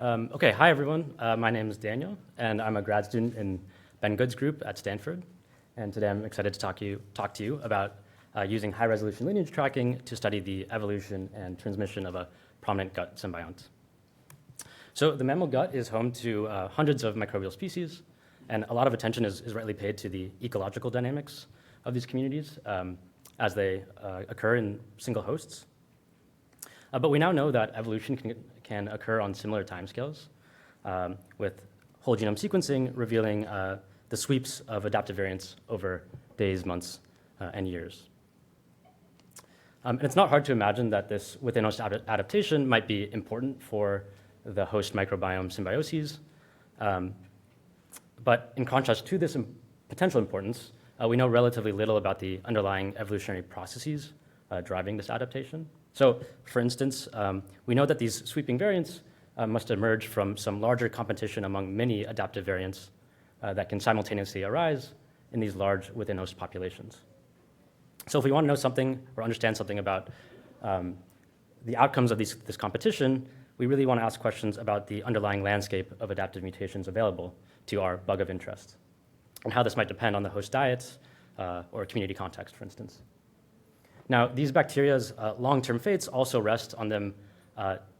Okay, hi everyone. My name is Daniel, and I'm a grad student in Ben Good's group at Stanford. And today I'm excited to talk to you about using high-resolution lineage tracking to study the evolution and transmission of a prominent gut symbiont. So the mammal gut is home to hundreds of microbial species, and a lot of attention is rightly paid to the ecological dynamics of these communities as they occur in single hosts. But we now know that evolution can occur on similar timescales, with whole genome sequencing revealing the sweeps of adaptive variants over days, months, and years. And it's not hard to imagine that this within-host adaptation might be important for the host microbiome symbioses. But in contrast to this potential importance, we know relatively little about the underlying evolutionary processes driving this adaptation. So, for instance, we know that these sweeping variants must emerge from some larger competition among many adaptive variants that can simultaneously arise in these large within-host populations. So if we want to know something or understand something about the outcomes of this competition, we really want to ask questions about the underlying landscape of adaptive mutations available to our bug of interest, and how this might depend on the host diet or community context, for instance. Now, these bacteria's long-term fates also rest on them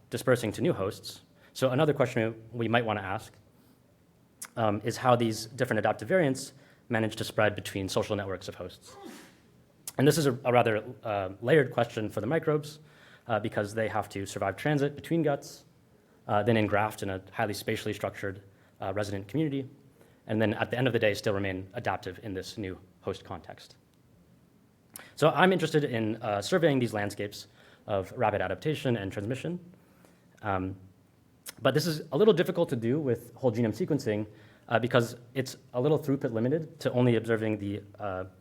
dispersing to new hosts. So another question we might want to ask is how these different adaptive variants manage to spread between social networks of hosts. And this is a rather layered question for the microbes because they have to survive transit between guts, then engraft in a highly spatially structured resident community, and then at the end of the day still remain adaptive in this new host context. So I'm interested in surveying these landscapes of rapid adaptation and transmission. But this is a little difficult to do with whole genome sequencing because it's a little throughput limited to only observing the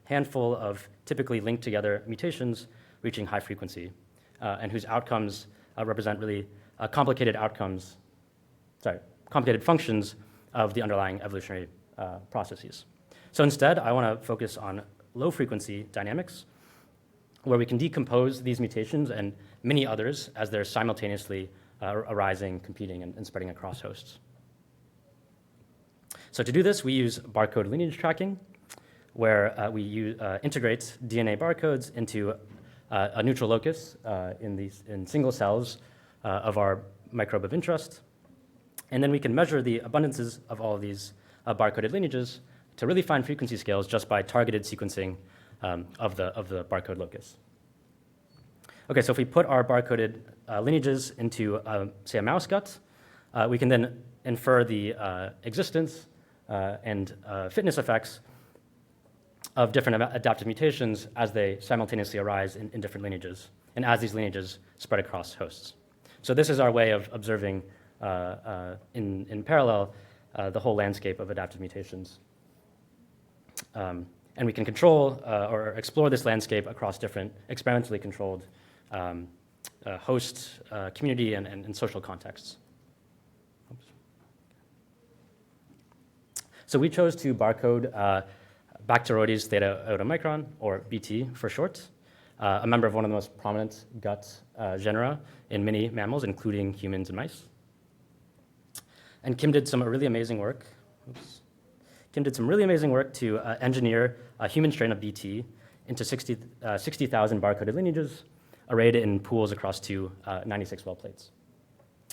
handful of typically linked together mutations reaching high frequency and whose outcomes represent really complicated functions of the underlying evolutionary processes. So instead, I want to focus on low frequency dynamics, where we can decompose these mutations and many others as they're simultaneously arising, competing, and spreading across hosts. So to do this, we use barcode lineage tracking, where we integrate DNA barcodes into a neutral locus in single cells of our microbe of interest. And then we can measure the abundances of all of these barcoded lineages to really fine frequency scales just by targeted sequencing of the barcode locus. Okay, so if we put our barcoded lineages into, say, a mouse gut, we can then infer the existence and fitness effects of different adaptive mutations as they simultaneously arise in different lineages, and as these lineages spread across hosts. So this is our way of observing in parallel the whole landscape of adaptive mutations. And we can control or explore this landscape across different experimentally controlled host, community, and social contexts. Oops. So we chose to barcode Bacteroides theta iota, or BT for short, a member of one of the most prominent gut genera in many mammals, including humans and mice. And Kim did some really amazing work. Kim did some really amazing work to engineer a human strain of BT into 60,000 barcoded lineages arrayed in pools across two 96 well plates.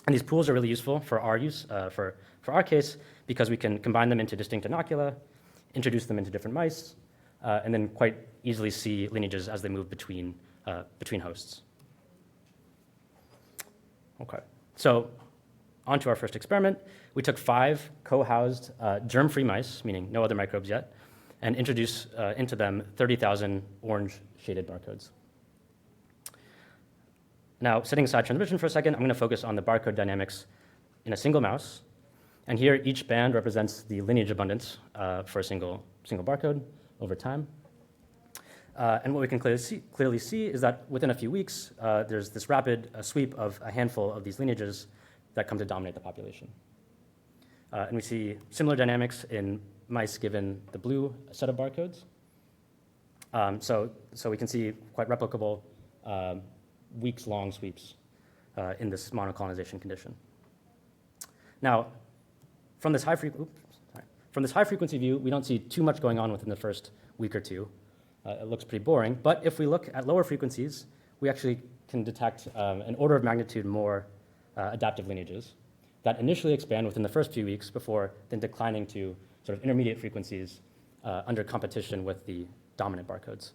And these pools are really useful for our use, for our case, because we can combine them into distinct inocula, introduce them into different mice, and then quite easily see lineages as they move between hosts. Okay, so on to our first experiment. We took 5 co-housed germ-free mice, meaning no other microbes yet, and introduced into them 30,000 orange shaded barcodes. Now, setting aside transmission for a second, I'm going to focus on the barcode dynamics in a single mouse. And here, each band represents the lineage abundance for a single barcode over time. And what we can clearly see is that within a few weeks, there's this rapid sweep of a handful of these lineages that come to dominate the population. And we see similar dynamics in mice given the blue set of barcodes. So we can see quite replicable weeks-long sweeps in this monocolonization condition. Now, from this high frequency view, we don't see too much going on within the first week or two. It looks pretty boring. But if we look at lower frequencies, we actually can detect an order of magnitude more adaptive lineages that initially expand within the first few weeks before then declining to sort of intermediate frequencies under competition with the dominant barcodes.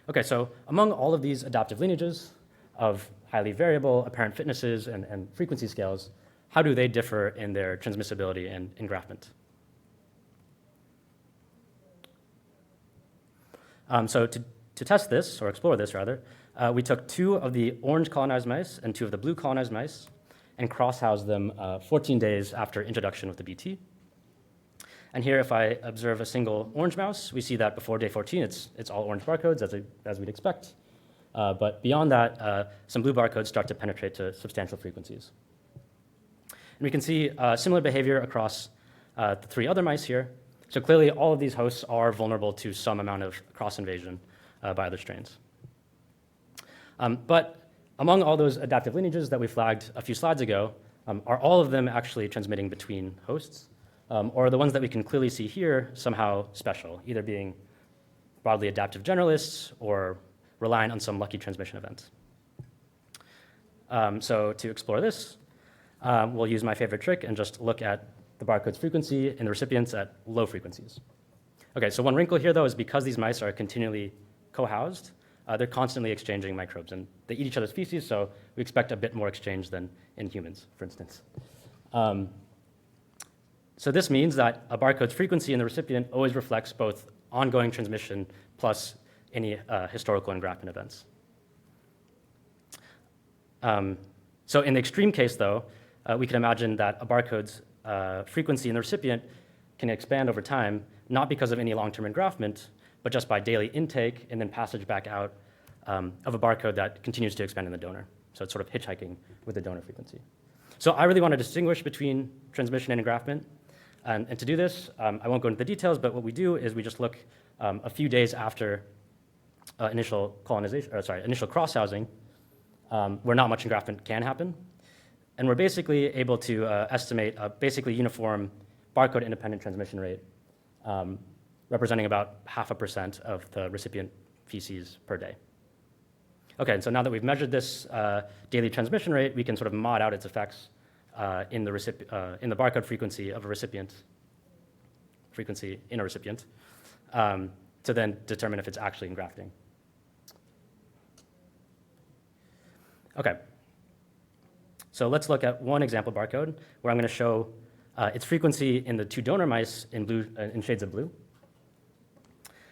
Okay, so among all of these adaptive lineages of highly variable apparent fitnesses and frequency scales, how do they differ in their transmissibility and engraftment? So to test this, or explore this rather, we took 2 of the orange colonized mice and 2 of the blue colonized mice and cross-housed them 14 days after introduction with the BT. And here, if I observe a single orange mouse, we see that before day 14, it's all orange barcodes, as we'd expect. But beyond that, some blue barcodes start to penetrate to substantial frequencies. And we can see similar behavior across the 3 other mice here. So clearly, all of these hosts are vulnerable to some amount of cross-invasion by other strains. But among all those adaptive lineages that we flagged a few slides ago, are all of them actually transmitting between hosts? Or are the ones that we can clearly see here somehow special, either being broadly adaptive generalists or relying on some lucky transmission event? So to explore this, we'll use my favorite trick and just look at the barcode's frequency in the recipients at low frequencies. Okay, so one wrinkle here, though, is because these mice are continually co-housed, they're constantly exchanging microbes, and they eat each other's feces, so we expect a bit more exchange than in humans, for instance. So this means that a barcode's frequency in the recipient always reflects both ongoing transmission plus any historical engraftment events. So in the extreme case, though, we can imagine that a barcode's frequency in the recipient can expand over time, not because of any long-term engraftment, but just by daily intake and then passage back out of a barcode that continues to expand in the donor. So it's sort of hitchhiking with the donor frequency. So I really want to distinguish between transmission and engraftment. And to do this, I won't go into the details, but what we do is we just look a few days after initial cross-housing, where not much engraftment can happen. And we're basically able to estimate a basically uniform barcode-independent transmission rate, representing about 0.5% of the recipient feces per day. Okay, and so now that we've measured this daily transmission rate, we can sort of mod out its effects in the barcode frequency of a recipient, to then determine if it's actually engrafting. Okay, so let's look at one example barcode where I'm going to show its frequency in the 2 donor mice in shades of blue.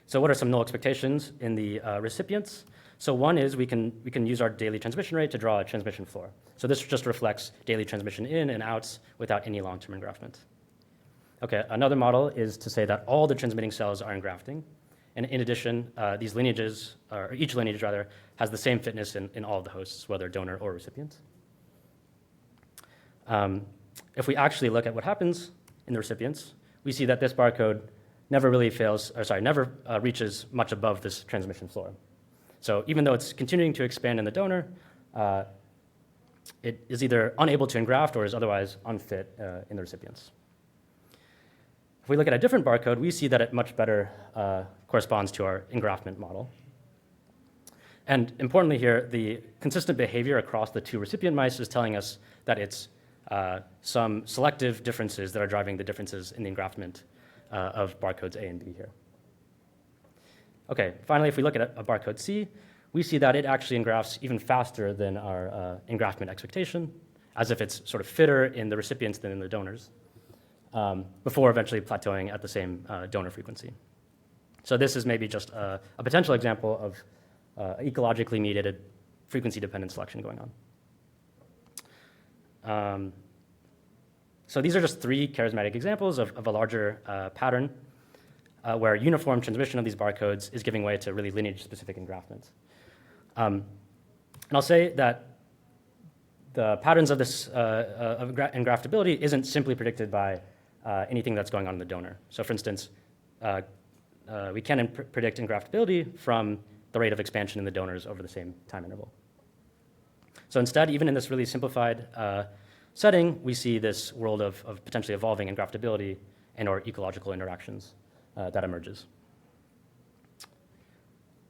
So what are some null expectations in the recipients? So one is we can use our daily transmission rate to draw a transmission floor. So this just reflects daily transmission in and outs without any long-term engraftment. Okay, another model is to say that all the transmitting cells are engrafting. And in addition, these lineages, or each lineage rather, has the same fitness in all of the hosts, whether donor or recipient. If we actually look at what happens in the recipients, we see that this barcode never reaches much above this transmission floor. So even though it's continuing to expand in the donor, it is either unable to engraft or is otherwise unfit in the recipients. If we look at a different barcode, we see that it much better corresponds to our engraftment model. And importantly here, the consistent behavior across the 2 recipient mice is telling us that it's some selective differences that are driving the differences in the engraftment of barcodes A and B here. Okay, finally, if we look at a barcode C, we see that it actually engrafts even faster than our engraftment expectation, as if it's sort of fitter in the recipients than in the donors, before eventually plateauing at the same donor frequency. So this is maybe just a potential example of ecologically mediated frequency-dependent selection going on. So these are just 3 charismatic examples of a larger pattern where uniform transmission of these barcodes is giving way to really lineage-specific engraftment. And I'll say that the patterns of this engraftability isn't simply predicted by anything that's going on in the donor. So for instance, we can predict engraftability from the rate of expansion in the donors over the same time interval. So instead, even in this really simplified setting, we see this world of potentially evolving engraftability and or ecological interactions that emerges.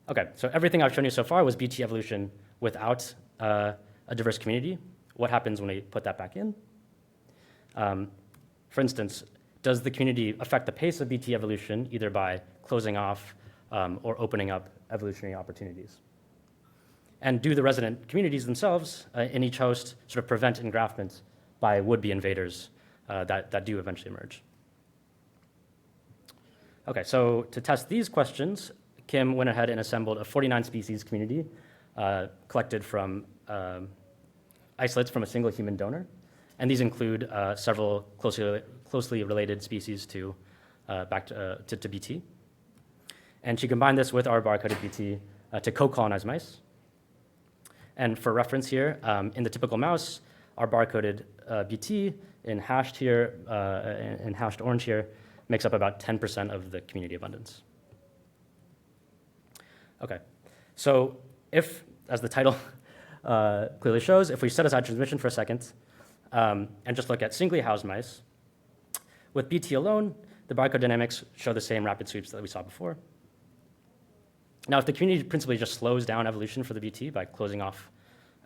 Okay, so everything I've shown you so far was BT evolution without a diverse community. What happens when we put that back in? For instance, does the community affect the pace of BT evolution either by closing off or opening up evolutionary opportunities? And do the resident communities themselves in each host sort of prevent engraftment by would-be invaders that do eventually emerge? Okay, so to test these questions, Kim went ahead and assembled a 49 species community collected from isolates from a single human donor. And these include several closely related species to BT. And she combined this with our barcoded BT to co-colonize mice. And for reference here, in the typical mouse, our barcoded BT in hashed here, in hashed orange here, makes up about 10% of the community abundance. Okay, so if, as the title clearly shows, if we set aside transmission for a second and just look at singly housed mice, with BT alone, the barcode dynamics show the same rapid sweeps that we saw before. Now, if the community principally just slows down evolution for the BT by closing off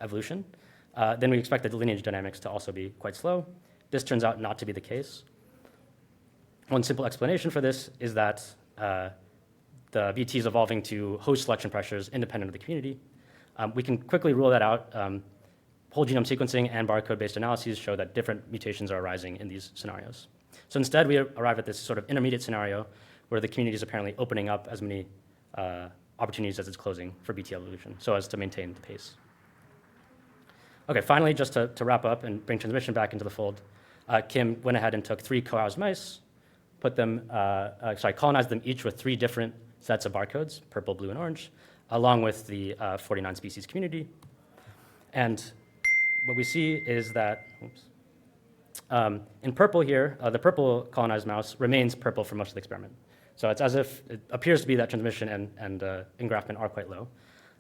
evolution, then we expect the lineage dynamics to also be quite slow. This turns out not to be the case. One simple explanation for this is that the BT is evolving to host selection pressures independent of the community. We can quickly rule that out. Whole genome sequencing and barcode-based analyses show that different mutations are arising in these scenarios. So instead, we arrive at this sort of intermediate scenario where the community is apparently opening up as many opportunities as it's closing for BT evolution, so as to maintain the pace. Okay, finally, just to wrap up and bring transmission back into the fold, Kim went ahead and took 3 co-housed mice, colonized them each with 3 different sets of barcodes, purple, blue, and orange, along with the 49 species community. And what we see is that, in purple here, the purple colonized mouse remains purple for most of the experiment. So it's as if it appears to be that transmission and engraftment are quite low.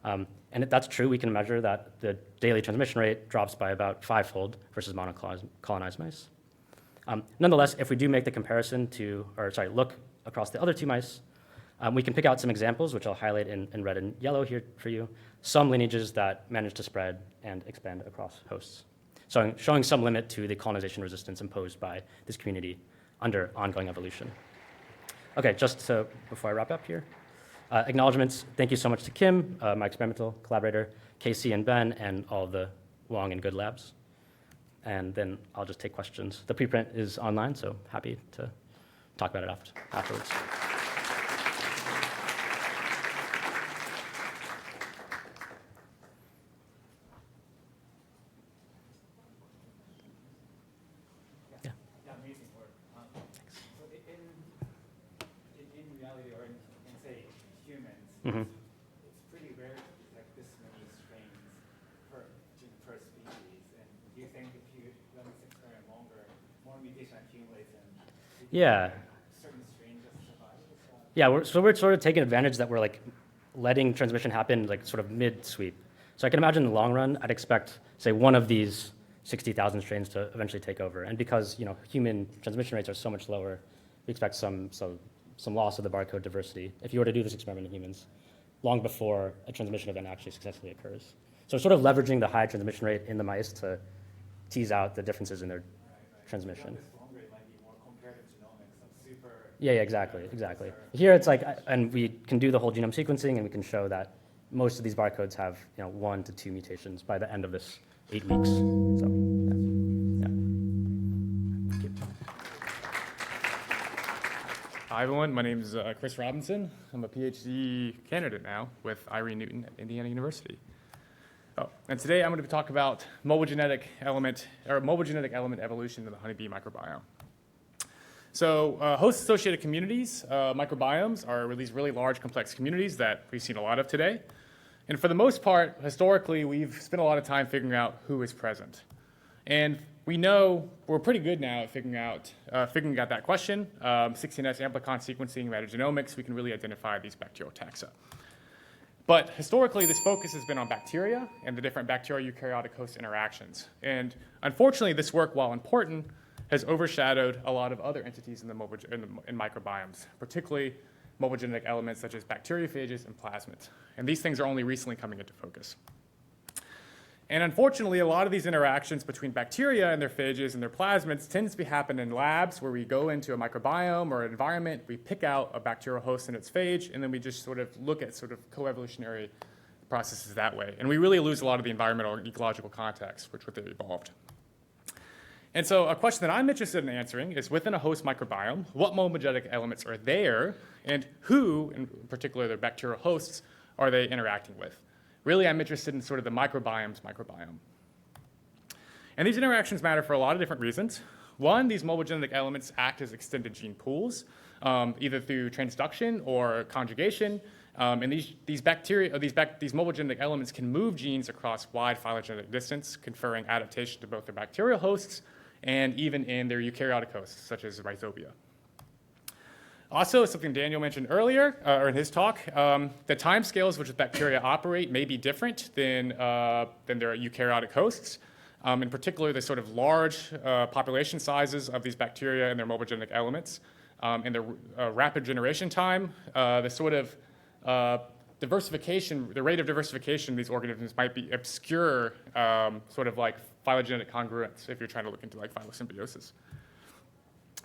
And if that's true, we can measure that the daily transmission rate drops by about 5-fold versus monocolonized mice. Nonetheless, if we do make the comparison look across the other 2 mice, we can pick out some examples, which I'll highlight in red and yellow here for you, some lineages that manage to spread and expand across hosts. So showing some limit to the colonization resistance imposed by this community under ongoing evolution. Okay, before I wrap up here, acknowledgements. Thank you so much to Kim, my experimental collaborator, Casey and Ben, and all of the Wong and Good labs. And then I'll just take questions. The preprint is online, so happy to talk about it afterwards. Mm-hmm. It's pretty rare to detect this many strains per species. And do you think if you run this experiment longer, more mutation accumulates and certain strains just survive? Yeah, we're sort of taking advantage that we're like letting transmission happen like sort of mid-sweep. So I can imagine in the long run, I'd expect, say, one of these 60,000 strains to eventually take over. And because human transmission rates are so much lower, we expect some loss of the barcode diversity if you were to do this experiment in humans long before a transmission event actually successfully occurs. So sort of leveraging the high transmission rate in the mice to tease out the differences in their transmission. Longer, it might be more comparative genomics of super. Yeah, exactly. Here it's like, and we can do the whole genome sequencing and we can show that most of these barcodes have 1 to 2 mutations by the end of this 8 weeks. So, yeah. Thank you. Hi, everyone. My name is Chris Robinson. I'm a PhD candidate now with Irene Newton at Indiana University. And today I'm going to talk about mobile genetic element evolution in the honeybee microbiome. So host-associated communities, microbiomes, are these really large, complex communities that we've seen a lot of today. And for the most part, historically, we've spent a lot of time figuring out who is present. And we know we're pretty good now at figuring out that question. 16S amplicon sequencing, metagenomics, we can really identify these bacterial taxa. But historically, this focus has been on bacteria and the different bacteria-eukaryotic host interactions. And unfortunately, this work, while important, has overshadowed a lot of other entities in microbiomes, particularly mobile genetic elements such as bacteriophages and plasmids. And these things are only recently coming into focus. And unfortunately, a lot of these interactions between bacteria and their phages and their plasmids tends to happen in labs where we go into a microbiome or an environment, we pick out a bacterial host and its phage, and then we just sort of look at sort of coevolutionary processes that way. And we really lose a lot of the environmental and ecological context which they evolved. And so a question that I'm interested in answering is, within a host microbiome, what mobile genetic elements are there, and who, in particular their bacterial hosts, are they interacting with? Really, I'm interested in sort of the microbiome's microbiome. And these interactions matter for a lot of different reasons. One, these mobile genetic elements act as extended gene pools, either through transduction or conjugation. And these mobile genetic elements can move genes across wide phylogenetic distance, conferring adaptation to both their bacterial hosts and even in their eukaryotic hosts, such as rhizobia. Also, something Daniel mentioned earlier, or in his talk, the timescales which bacteria operate may be different than their eukaryotic hosts. In particular, the sort of large population sizes of these bacteria and their mobile genetic elements, and the rapid generation time, the sort of diversification, the rate of diversification of these organisms might be obscure, sort of like phylogenetic congruence if you're trying to look into like phylosymbiosis.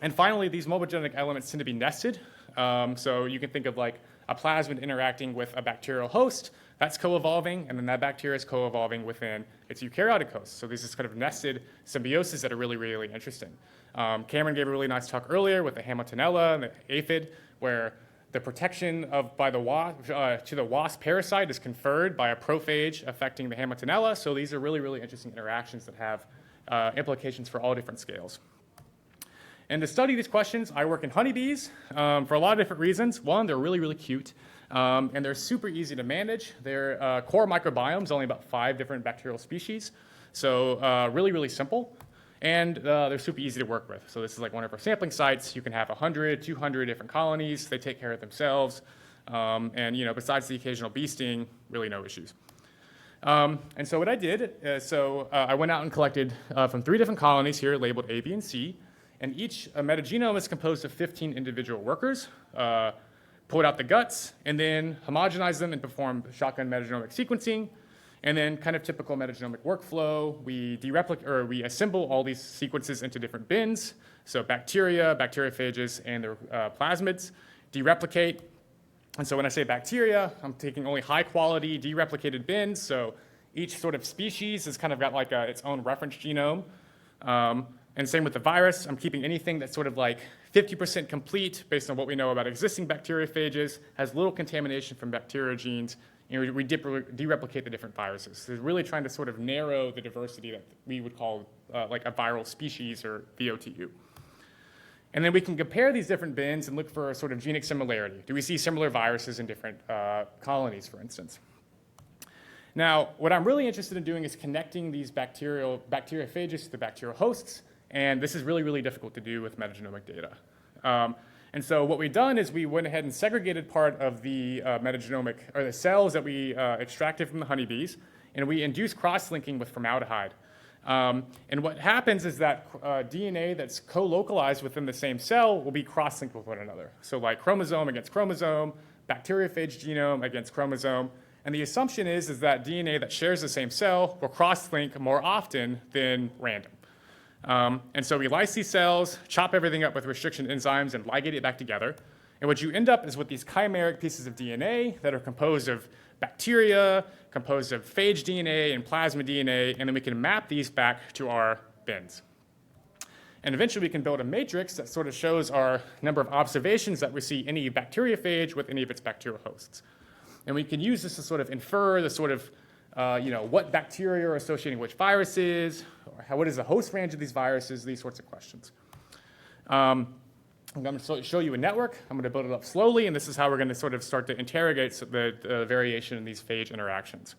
And finally, these mobile genetic elements tend to be nested. So you can think of like a plasmid interacting with a bacterial host, that's co-evolving, and then that bacteria is co-evolving within its eukaryotic host. So these is kind of nested symbiosis that are really, really interesting. Cameron gave a really nice talk earlier with the Hamiltonella and the aphid, where the protection by the wasp, to the wasp parasite is conferred by a prophage affecting the Hamiltonella. So these are really, really interesting interactions that have implications for all different scales. And to study these questions, I work in honeybees for a lot of different reasons. One, they're really, really cute, and they're super easy to manage. Their core microbiome is only about 5 different bacterial species, so really, really simple. And they're super easy to work with. So this is like one of our sampling sites. You can have 100, 200 different colonies. They take care of themselves. And besides the occasional bee sting, really no issues. And so what I did, I went out and collected from 3 different colonies here labeled A, B, and C. And each metagenome is composed of 15 individual workers, pulled out the guts, and then homogenized them and performed shotgun metagenomic sequencing. And then kind of typical metagenomic workflow, we assemble all these sequences into different bins. So bacteria, bacteriophages, and their plasmids, dereplicate. And so when I say bacteria, I'm taking only high quality dereplicated bins. So each sort of species has kind of got like its own reference genome. And same with the virus. I'm keeping anything that's sort of like 50% complete based on what we know about existing bacteriophages, has little contamination from bacteria genes, and we dereplicate the different viruses. So really trying to sort of narrow the diversity that we would call like a viral species or VOTU. And then we can compare these different bins and look for a sort of genic similarity. Do we see similar viruses in different colonies, for instance? Now, what I'm really interested in doing is connecting these bacteriophages to the bacterial hosts. And this is really, really difficult to do with metagenomic data. And so what we've done is we went ahead and segregated part of the metagenomic, or the cells that we extracted from the honeybees, and we induced cross-linking with formaldehyde. And what happens is that DNA that's co-localized within the same cell will be cross-linked with one another. So like chromosome against chromosome, bacteriophage genome against chromosome. And the assumption is that DNA that shares the same cell will cross-link more often than random. And so we lyse these cells, chop everything up with restriction enzymes, and ligate it back together. And what you end up is with these chimeric pieces of DNA that are composed of bacteria, composed of phage DNA and plasmid DNA, and then we can map these back to our bins. And eventually we can build a matrix that sort of shows our number of observations that we see any bacteriophage with any of its bacterial hosts. And we can use this to sort of infer the sort of what bacteria are associating which viruses, or what is the host range of these viruses, these sorts of questions. I'm going to show you a network. I'm going to build it up slowly, and this is how we're going to sort of start to interrogate the variation in these phage interactions.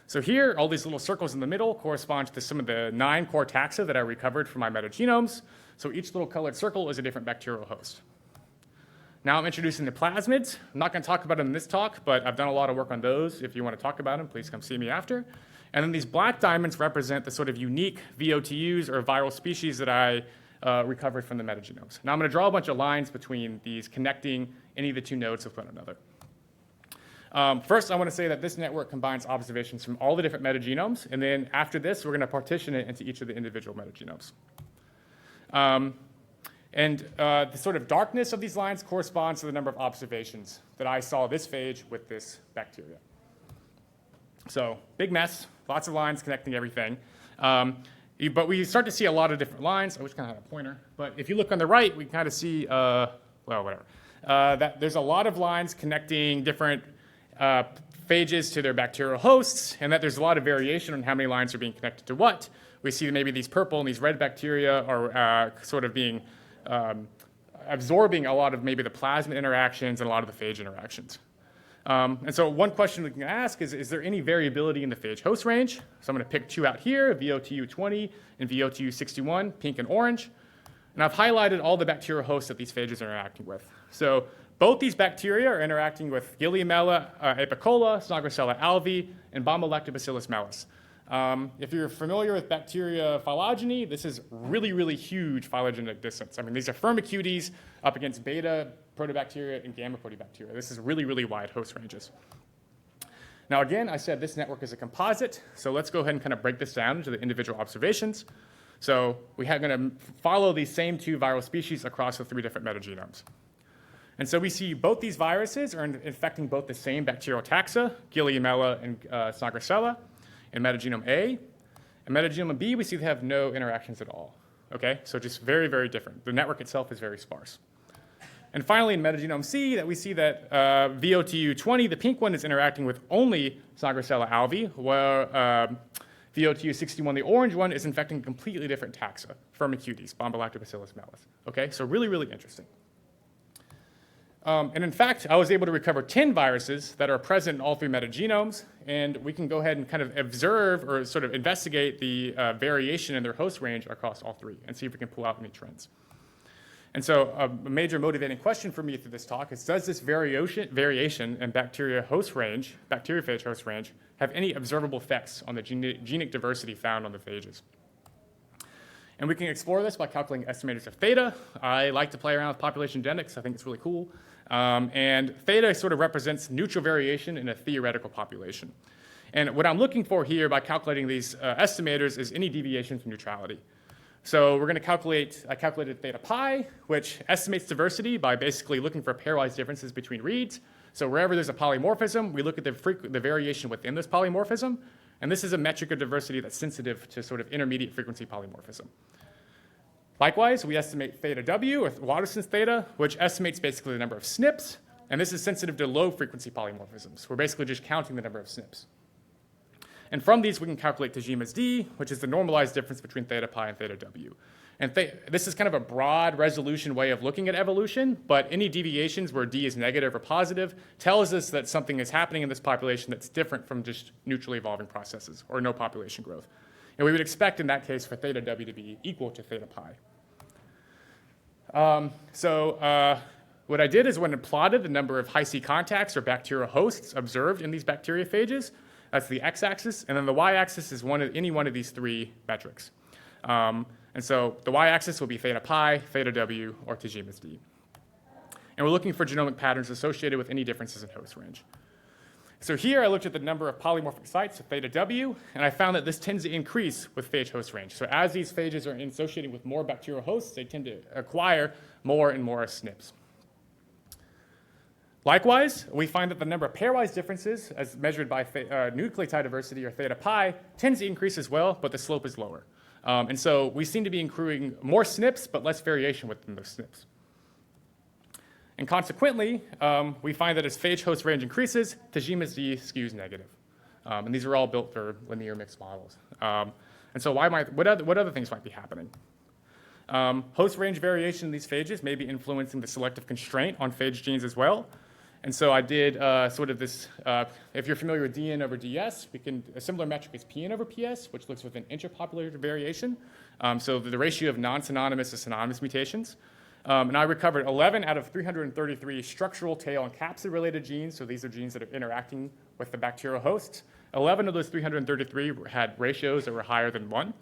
So here, all these little circles in the middle correspond to some of the 9 core taxa that I recovered from my metagenomes. So each little colored circle is a different bacterial host. Now I'm introducing the plasmids. I'm not going to talk about them in this talk, but I've done a lot of work on those. If you want to talk about them, please come see me after. And then these black diamonds represent the sort of unique VOTUs or viral species that I recovered from the metagenomes. Now I'm going to draw a bunch of lines between these connecting any of the two nodes with one another. First, I want to say that this network combines observations from all the different metagenomes, and then after this, we're going to partition it into each of the individual metagenomes. The sort of darkness of these lines corresponds to the number of observations that I saw this phage with this bacteria. So big mess, lots of lines connecting everything. But we start to see a lot of different lines. I wish I kind of had a pointer. But if you look on the right, we kind of see, that there's a lot of lines connecting different phages to their bacterial hosts, and that there's a lot of variation on how many lines are being connected to what. We see that maybe these purple and these red bacteria are sort of being absorbing a lot of maybe the plasmid interactions and a lot of the phage interactions. And so one question we can ask is there any variability in the phage host range? So I'm going to pick two out here, VOTU20 and VOTU61, pink and orange. And I've highlighted all the bacterial hosts that these phages are interacting with. So both these bacteria are interacting with Gilliamella apicola, Snogrosella alvi, and Bombolactobacillus mellis. If you're familiar with bacteria phylogeny, this is really, really huge phylogenetic distance. I mean, these are firmicutes up against beta protobacteria and gamma protobacteria. This is really, really wide host ranges. Now, again, I said this network is a composite, so let's go ahead and kind of break this down into the individual observations. So we are going to follow these same two viral species across the three different metagenomes. And so we see both these viruses are infecting both the same bacterial taxa, Gilliamella and Snogrosella, in metagenome A. In metagenome B, we see they have no interactions at all. Okay, so just very, very different. The network itself is very sparse. And finally, in metagenome C, that we see that VOTU20, the pink one, is interacting with only Snogrosella alvi, while VOTU61, the orange one, is infecting a completely different taxa, Firmicutes, Bombolactobacillus mellis. Okay, so really, really interesting. And in fact, I was able to recover 10 viruses that are present in all three metagenomes, and we can go ahead and kind of observe or sort of investigate the variation in their host range across all three and see if we can pull out any trends. And so a major motivating question for me through this talk is, does this variation in bacteria host range, bacteriophage host range, have any observable effects on the genic diversity found on the phages? And we can explore this by calculating estimators of theta. I like to play around with population genetics. I think it's really cool. And theta sort of represents neutral variation in a theoretical population. And what I'm looking for here by calculating these estimators is any deviation from neutrality. So we're going to calculate, I calculated theta pi, which estimates diversity by basically looking for pairwise differences between reads. So wherever there's a polymorphism, we look at the variation within this polymorphism. And this is a metric of diversity that's sensitive to sort of intermediate frequency polymorphism. Likewise, we estimate theta W, or Watterson's theta, which estimates basically the number of SNPs. And this is sensitive to low frequency polymorphisms. We're basically just counting the number of SNPs. And from these, we can calculate Tajima's D, which is the normalized difference between theta pi and theta W. And this is kind of a broad resolution way of looking at evolution, but any deviations where D is negative or positive tells us that something is happening in this population that's different from just neutrally evolving processes or no population growth. And we would expect in that case for theta W to be equal to theta pi. What I did is when I plotted the number of Hi-C contacts or bacterial hosts observed in these bacteriophages, that's the x-axis, and then the y-axis is any one of these three metrics. And so the y-axis will be theta pi, theta W, or Tajima's D. And we're looking for genomic patterns associated with any differences in host range. So here I looked at the number of polymorphic sites of theta W, and I found that this tends to increase with phage host range. So as these phages are associating with more bacterial hosts, they tend to acquire more and more SNPs. Likewise, we find that the number of pairwise differences, as measured by nucleotide diversity, or theta pi, tends to increase as well, but the slope is lower. And so we seem to be accruing more SNPs, but less variation within those SNPs. And consequently, we find that as phage host range increases, Tajima's D skews negative. And these are all built for linear mixed models. And so what other things might be happening? Host range variation in these phages may be influencing the selective constraint on phage genes as well. And so I did sort of this, if you're familiar with dN over ds, a similar metric is pN over ps, which looks with an interpopulated variation. So the ratio of non-synonymous to synonymous mutations. And I recovered 11 out of 333 structural, tail, and capsid-related genes. So these are genes that are interacting with the bacterial host. 11 of those 333 had ratios that were higher than 1.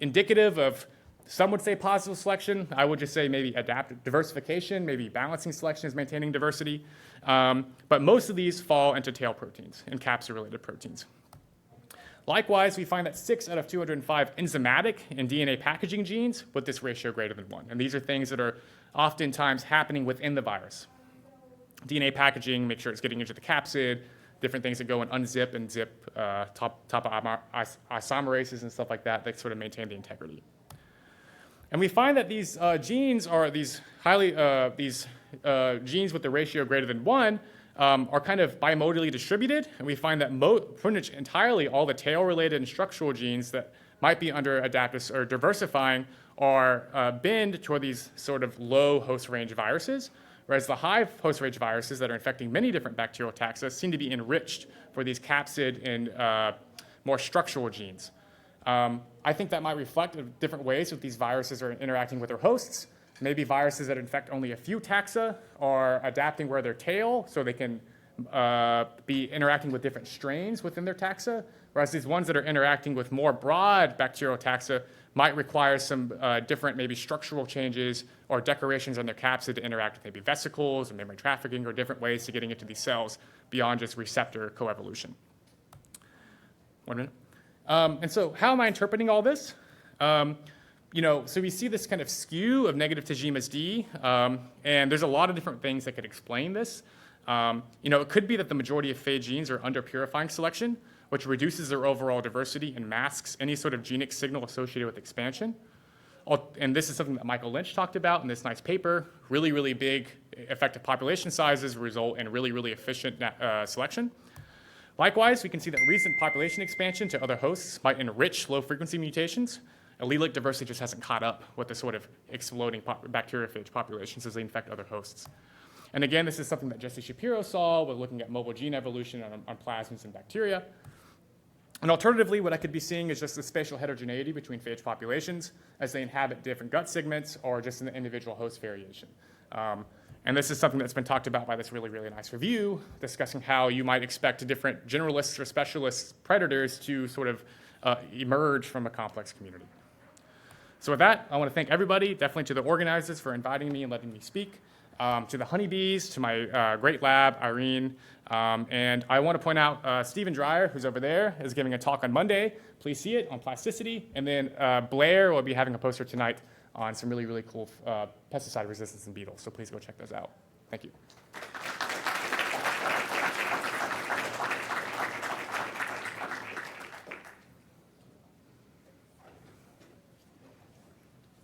Indicative of, some would say positive selection. I would just say maybe adaptive diversification, maybe balancing selection is maintaining diversity. But most of these fall into tail proteins and capsid-related proteins. Likewise, we find that 6 out of 205 enzymatic and DNA packaging genes with this ratio greater than 1. And these are things that are oftentimes happening within the virus. DNA packaging, make sure it's getting into the capsid, different things that go and unzip and zip top isomerases and stuff like that that sort of maintain the integrity. And we find that these genes are these genes with the ratio greater than 1 are kind of bimodally distributed, and we find that pretty much entirely all the tail-related and structural genes that might be under adaptive or diversifying are bend toward these sort of low host range viruses, whereas the high host range viruses that are infecting many different bacterial taxa seem to be enriched for these capsid and more structural genes. I think that might reflect different ways that these viruses are interacting with their hosts. Maybe viruses that infect only a few taxa are adapting where their tail, so they can be interacting with different strains within their taxa, whereas these ones that are interacting with more broad bacterial taxa might require some different maybe structural changes or decorations on their capsid to interact with maybe vesicles or membrane trafficking or different ways to getting into these cells beyond just receptor coevolution. 1 minute. And so how am I interpreting all this? So we see this kind of skew of negative Tajima's D, and there's a lot of different things that could explain this. It could be that the majority of phage genes are under purifying selection, which reduces their overall diversity and masks any sort of genic signal associated with expansion. And this is something that Michael Lynch talked about in this nice paper. Really, really big effective population sizes result in really, really efficient selection. Likewise, we can see that recent population expansion to other hosts might enrich low-frequency mutations. Allelic diversity just hasn't caught up with the sort of exploding bacteriophage populations as they infect other hosts. And again, this is something that Jesse Shapiro saw with looking at mobile gene evolution on plasmids and bacteria. And alternatively, what I could be seeing is just the spatial heterogeneity between phage populations as they inhabit different gut segments or just in the individual host variation. And this is something that's been talked about by this really, really nice review, discussing how you might expect different generalists or specialist predators to sort of emerge from a complex community. So with that, I want to thank everybody, definitely to the organizers for inviting me and letting me speak, to the honeybees, to my great lab, Irene, and I want to point out Stephen Dreyer, who's over there, is giving a talk on Monday. Please see it on plasticity. And then Blair will be having a poster tonight on some really, really cool pesticide resistance in beetles. So please go check those out. Thank you.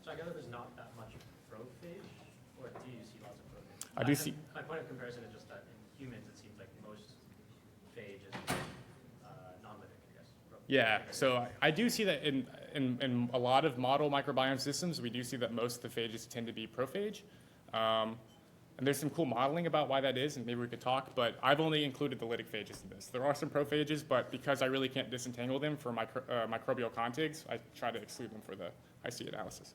So I gather there's not that much prophage, or do you see lots of prophage? I do see. My point of comparison is just that in humans, it seems like most phage is non-living, I guess. Yeah, so I do see that in a lot of model microbiome systems, we do see that most of the phages tend to be prophage. And there's some cool modeling about why that is, and maybe we could talk, but I've only included the lytic phages in this. There are some prophages, but because I really can't disentangle them for microbial contigs, I try to exclude them for the IC analysis.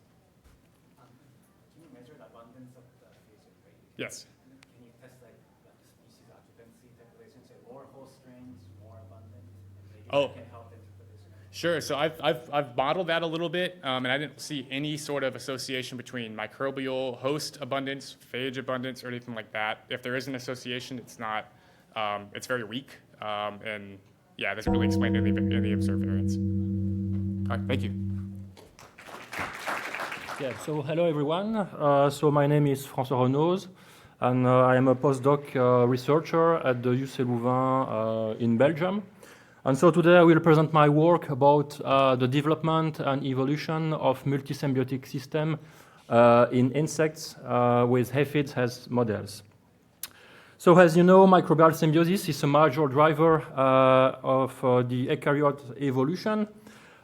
Can you measure the abundance of the phage rate? Yes. Can you test like the species occupancy type relation, say lower host strains, more abundant, and maybe that can help interpretation? Sure. So I've modeled that a little bit, and I didn't see any sort of association between microbial host abundance, phage abundance, or anything like that. If there is an association, it's not. It's very weak, and yeah, it doesn't really explain any observed variants. All right. Thank you. Yeah, so hello everyone. So my name is Francois Renoz, and I am a postdoc researcher at the UC Louvain in Belgium. And so today I will present my work about the development and evolution of multisymbiotic system in insects with aphids as models. So as you know, microbial symbiosis is a major driver of the eukaryote evolution.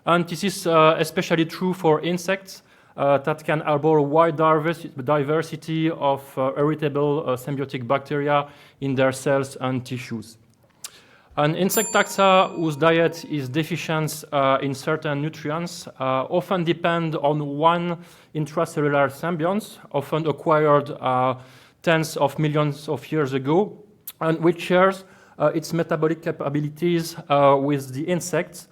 And this is especially true for insects that can harbor a wide diversity of heritable symbiotic bacteria in their cells and tissues. An insect taxa whose diet is deficient in certain nutrients often depend on one intracellular symbiont, often acquired tens of millions of years ago, and which shares its metabolic capabilities with the insect,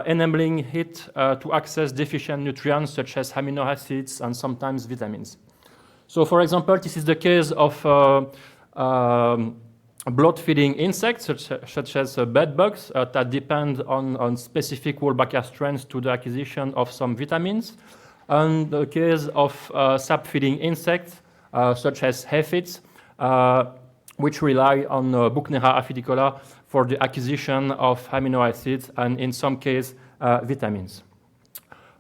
enabling it to access deficient nutrients such as amino acids and sometimes vitamins. So, for example, this is the case of blood-feeding insects, such as bedbugs, that depend on specific Wolbachia strains to the acquisition of some vitamins. And the case of sap-feeding insects, such as aphids, which rely on Buchnera aphidicola for the acquisition of amino acids and, in some cases, vitamins.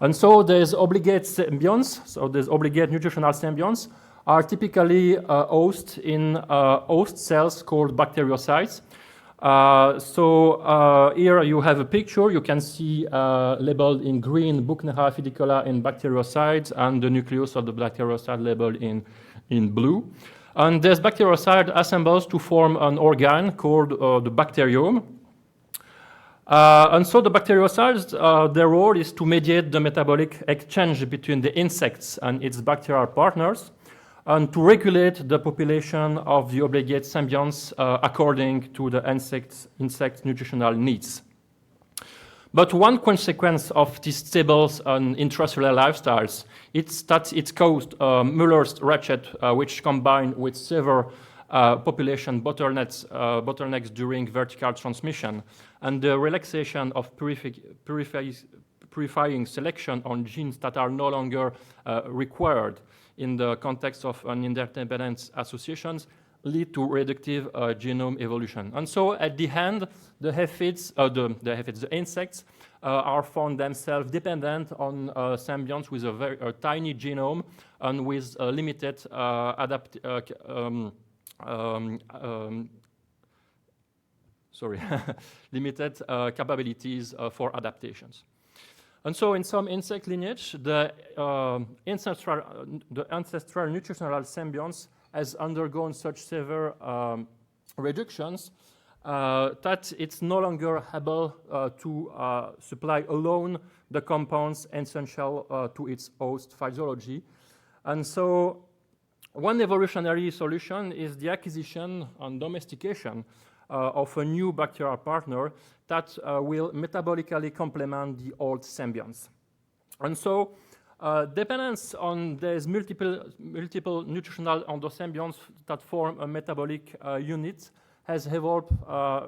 And so there's obligate symbionts, so there's obligate nutritional symbionts, are typically housed in host cells called bacteriocytes. Here you have a picture. You can see labeled in green Buchnera aphidicola in bacteriocytes and the nucleus of the bacteriocyte labeled in blue. And this bacteriocyte assembles to form an organ called the bacteriome. And so the bacteriocytes, their role is to mediate the metabolic exchange between the insects and its bacterial partners, and to regulate the population of the obligate symbionts according to the insect's nutritional needs. But one consequence of these stables and intracellular lifestyles is that it's caused Muller's ratchet, which combined with severe population bottlenecks during vertical transmission, and the relaxation of purifying selection on genes that are no longer required in the context of an interdependent associations lead to reductive genome evolution. And so at the end, the insects are found themselves dependent on symbionts with a tiny genome and with limited limited capabilities for adaptations. And so in some insect lineage, the ancestral nutritional symbionts has undergone such severe reductions that it's no longer able to supply alone the compounds essential to its host physiology. And so one evolutionary solution is the acquisition and domestication of a new bacterial partner that will metabolically complement the old symbionts. And so dependence on these multiple nutritional endosymbionts that form a metabolic unit has evolved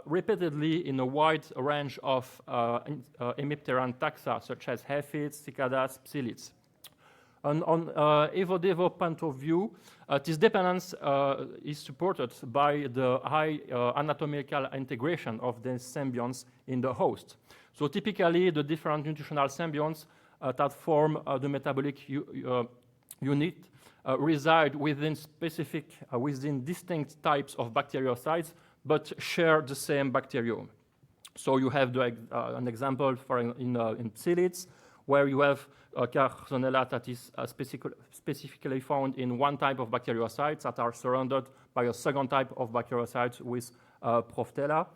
repeatedly in a wide range of hemipteran taxa, such as aphids, cicadas, psyllids. And on Evo-Devo point of view, this dependence is supported by the high anatomical integration of the symbionts in the host. So typically, the different nutritional symbionts that form the metabolic unit reside within distinct types of bacteriocytes, but share the same bacteriome. So you have an example in psyllids, where you have Carsonella that is specifically found in one type of bacteriocytes that are surrounded by a second type of bacteriocytes with Proftella.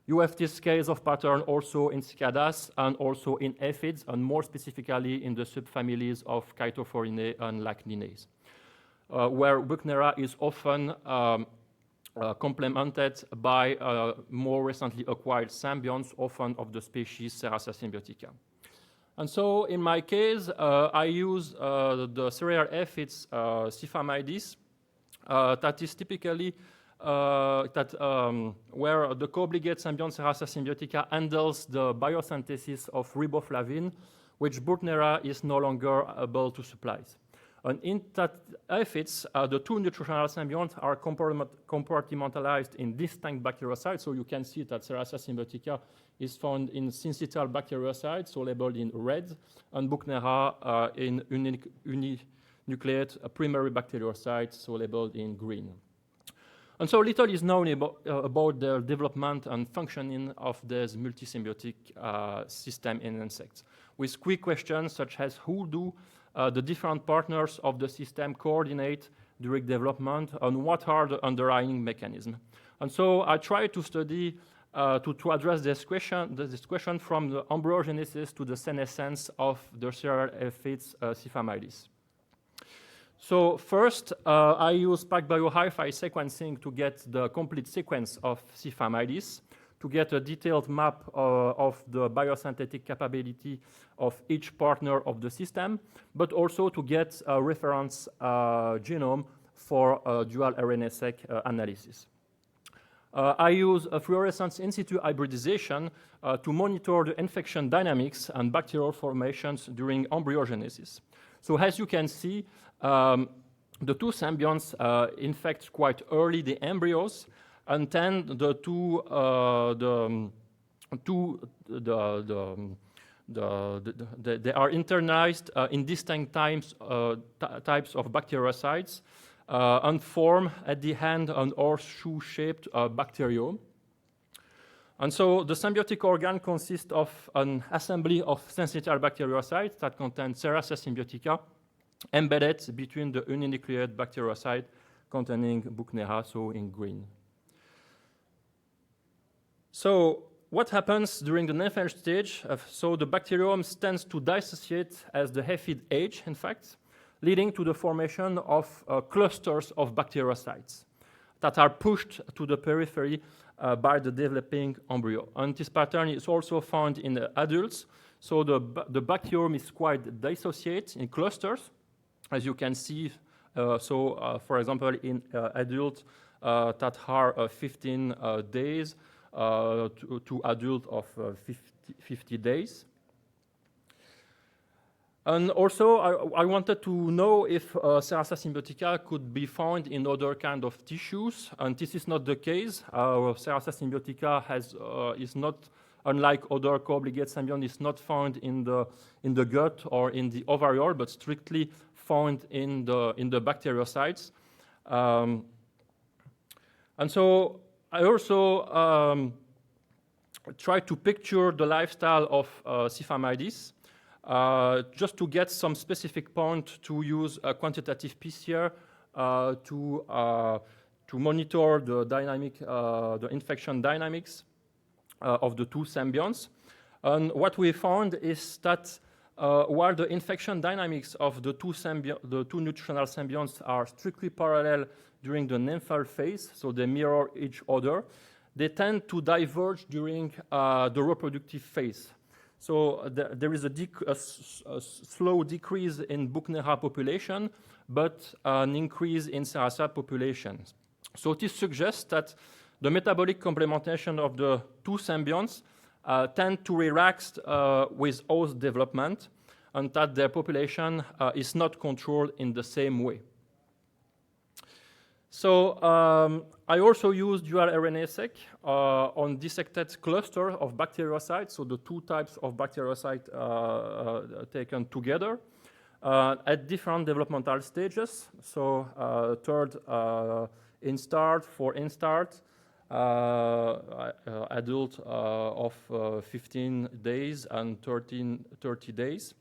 You have this case of pattern also in cicadas and also in aphids, and more specifically in the subfamilies of Chaetophorinae and Lachninae, where Buchnera is often complemented by more recently acquired symbionts, often of the species Serratia symbiotica. And so in my case, I use the cereal aphids Syphamides that is typically where the co-obligate symbiont Serratia symbiotica handles the biosynthesis of riboflavin, which Buchnera is no longer able to supply. And in that aphids, the two nutritional symbionts are compartmentalized in distinct bacteriocytes. So you can see that Serratia symbiotica is found in syncytial bacteriocytes, so labeled in red, and Buchnera in uninucleate primary bacteriocytes, so labeled in green. And so little is known about the development and functioning of this multisymbiotic system in insects, with quick questions such as who do the different partners of the system coordinate during development, and what are the underlying mechanisms. And so I try to study to address this question from the embryogenesis to the senescence of the serial aphids Symbioses. So first, I use PacBio hi-fi sequencing to get the complete sequence of Symbioses, to get a detailed map of the biosynthetic capability of each partner of the system, but also to get a reference genome for dual RNA-seq analysis. I use a fluorescence in situ hybridization to monitor the infection dynamics and bacterial formations during embryogenesis. So as you can see, the two symbionts infect quite early the embryos, and then they are internalized in distinct types of bacteriocytes and form at the end an horseshoe-shaped bacteriome. And so the symbiotic organ consists of an assembly of syncytial bacteriocytes that contain Serratia symbiotica embedded between the uninucleated bacteriocyte containing Buchnera, so in green. So what happens during the nymphal stage? So the bacteriome tends to dissociate as the aphid age, in fact, leading to the formation of clusters of bacteriocytes that are pushed to the periphery by the developing embryo. And this pattern is also found in adults. So the bacteriome is quite dissociated in clusters, as you can see. For example, in adults that are 15 days to adult of 50 days. And also, I wanted to know if Serratia symbiotica could be found in other kind of tissues, and this is not the case. Serratia symbiotica is not, unlike other co-obligate symbiont, is not found in the gut or in the ovariole, but strictly found in the bacteriocytes. And so I also try to picture the lifestyle of Symbioses. Just to get some specific point to use a quantitative PCR to monitor the dynamic, the infection dynamics of the two symbionts. And what we found is that while the infection dynamics of the two nutritional symbionts are strictly parallel during the nymphal phase, so they mirror each other, they tend to diverge during the reproductive phase. So there is a slow decrease in Buchnera population, but an increase in Serratia populations. So this suggests that the metabolic complementation of the two symbionts tend to relax with host development, and that their population is not controlled in the same way. So I also used dual RNA-seq on dissected cluster of bacteriocytes, so the two types of bacteriocyte taken together at different developmental stages. So third instart, for instart, adult of 15 days and 30 days,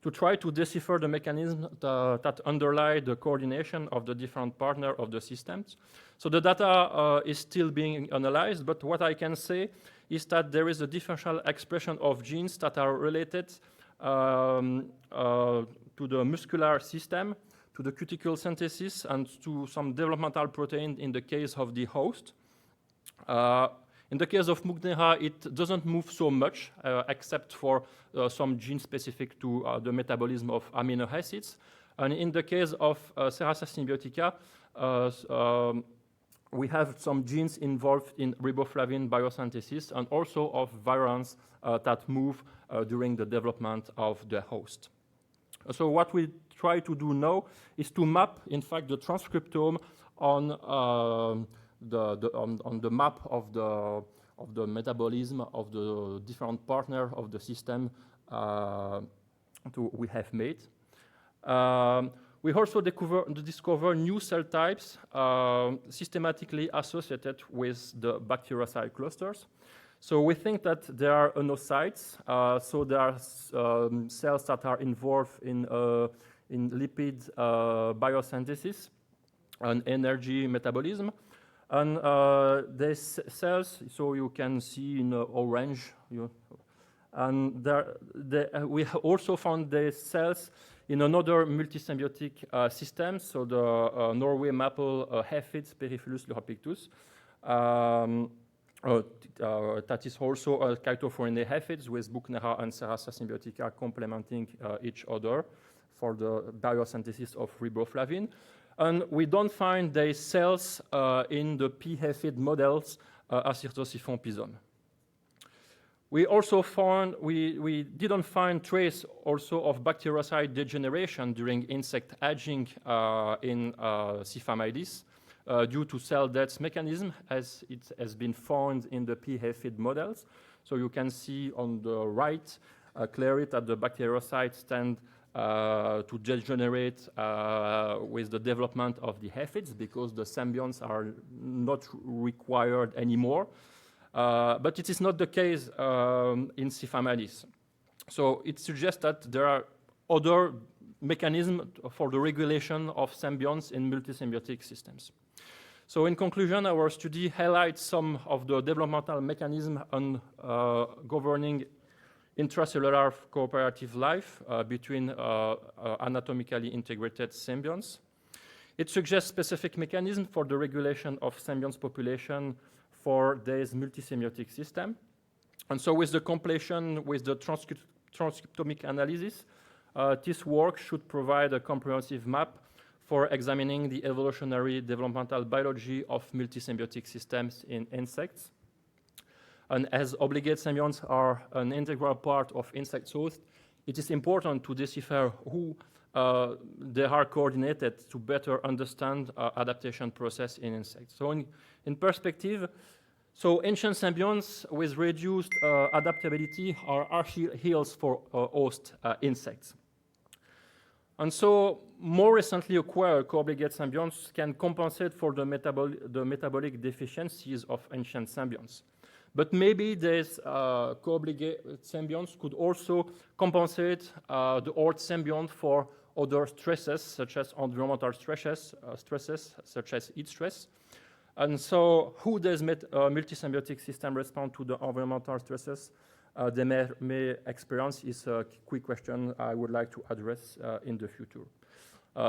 to try to decipher the mechanism that underlie the coordination of the different partners of the systems. So the data is still being analyzed, but what I can say is that there is a differential expression of genes that are related to the muscular system, to the cuticle synthesis, and to some developmental protein in the case of the host. In the case of Buchnera, it doesn't move so much, except for some genes specific to the metabolism of amino acids. And in the case of Serratia symbiotica, we have some genes involved in riboflavin biosynthesis and also of variants that move during the development of the host. So what we try to do now is to map, in fact, the transcriptome on the map of the metabolism of the different partner of the system we have made. We also discover new cell types systematically associated with the bacteriocyte clusters. So we think that there are anocytes, so there are cells that are involved in lipid biosynthesis and energy metabolism. And these cells, so you can see in orange, and we also found these cells in another multisymbiotic system, so the Norway maple aphids, Periphyllus leuropictus. That is also a Chaetophorinae aphids with Buchnera and Serratia symbiotica complementing each other for the biosynthesis of riboflavin. And we don't find these cells in the P. aphid models Acyrtosiphon pisum. We also found, we didn't find trace also of bacteriocyte degeneration during insect aging in Symbioses due to cell death mechanism as it has been found in the P. aphid models. So you can see on the right clearly that the bacteriocytes tend to degenerate with the development of the aphids because the symbionts are not required anymore. But it is not the case in Symbioses. So it suggests that there are other mechanisms for the regulation of symbionts in multisymbiotic systems. So in conclusion, our study highlights some of the developmental mechanisms on governing intracellular cooperative life between anatomically integrated symbionts. It suggests specific mechanisms for the regulation of symbionts population for this multisymbiotic system. And so with the completion with the transcriptomic analysis, this work should provide a comprehensive map for examining the evolutionary developmental biology of multisymbiotic systems in insects. And as obligate symbionts are an integral part of insect hosts, it is important to decipher who they are coordinated to better understand adaptation process in insects. So in perspective, so ancient symbionts with reduced adaptability are Achilles for host insects. And so more recently acquired co-obligate symbionts can compensate for the metabolic deficiencies of ancient symbionts. But maybe these co-obligate symbionts could also compensate the old symbiont for other stresses, such as environmental stresses such as heat stress. And so who does multisymbiotic system respond to the environmental stresses they may experience is a quick question I would like to address in the future.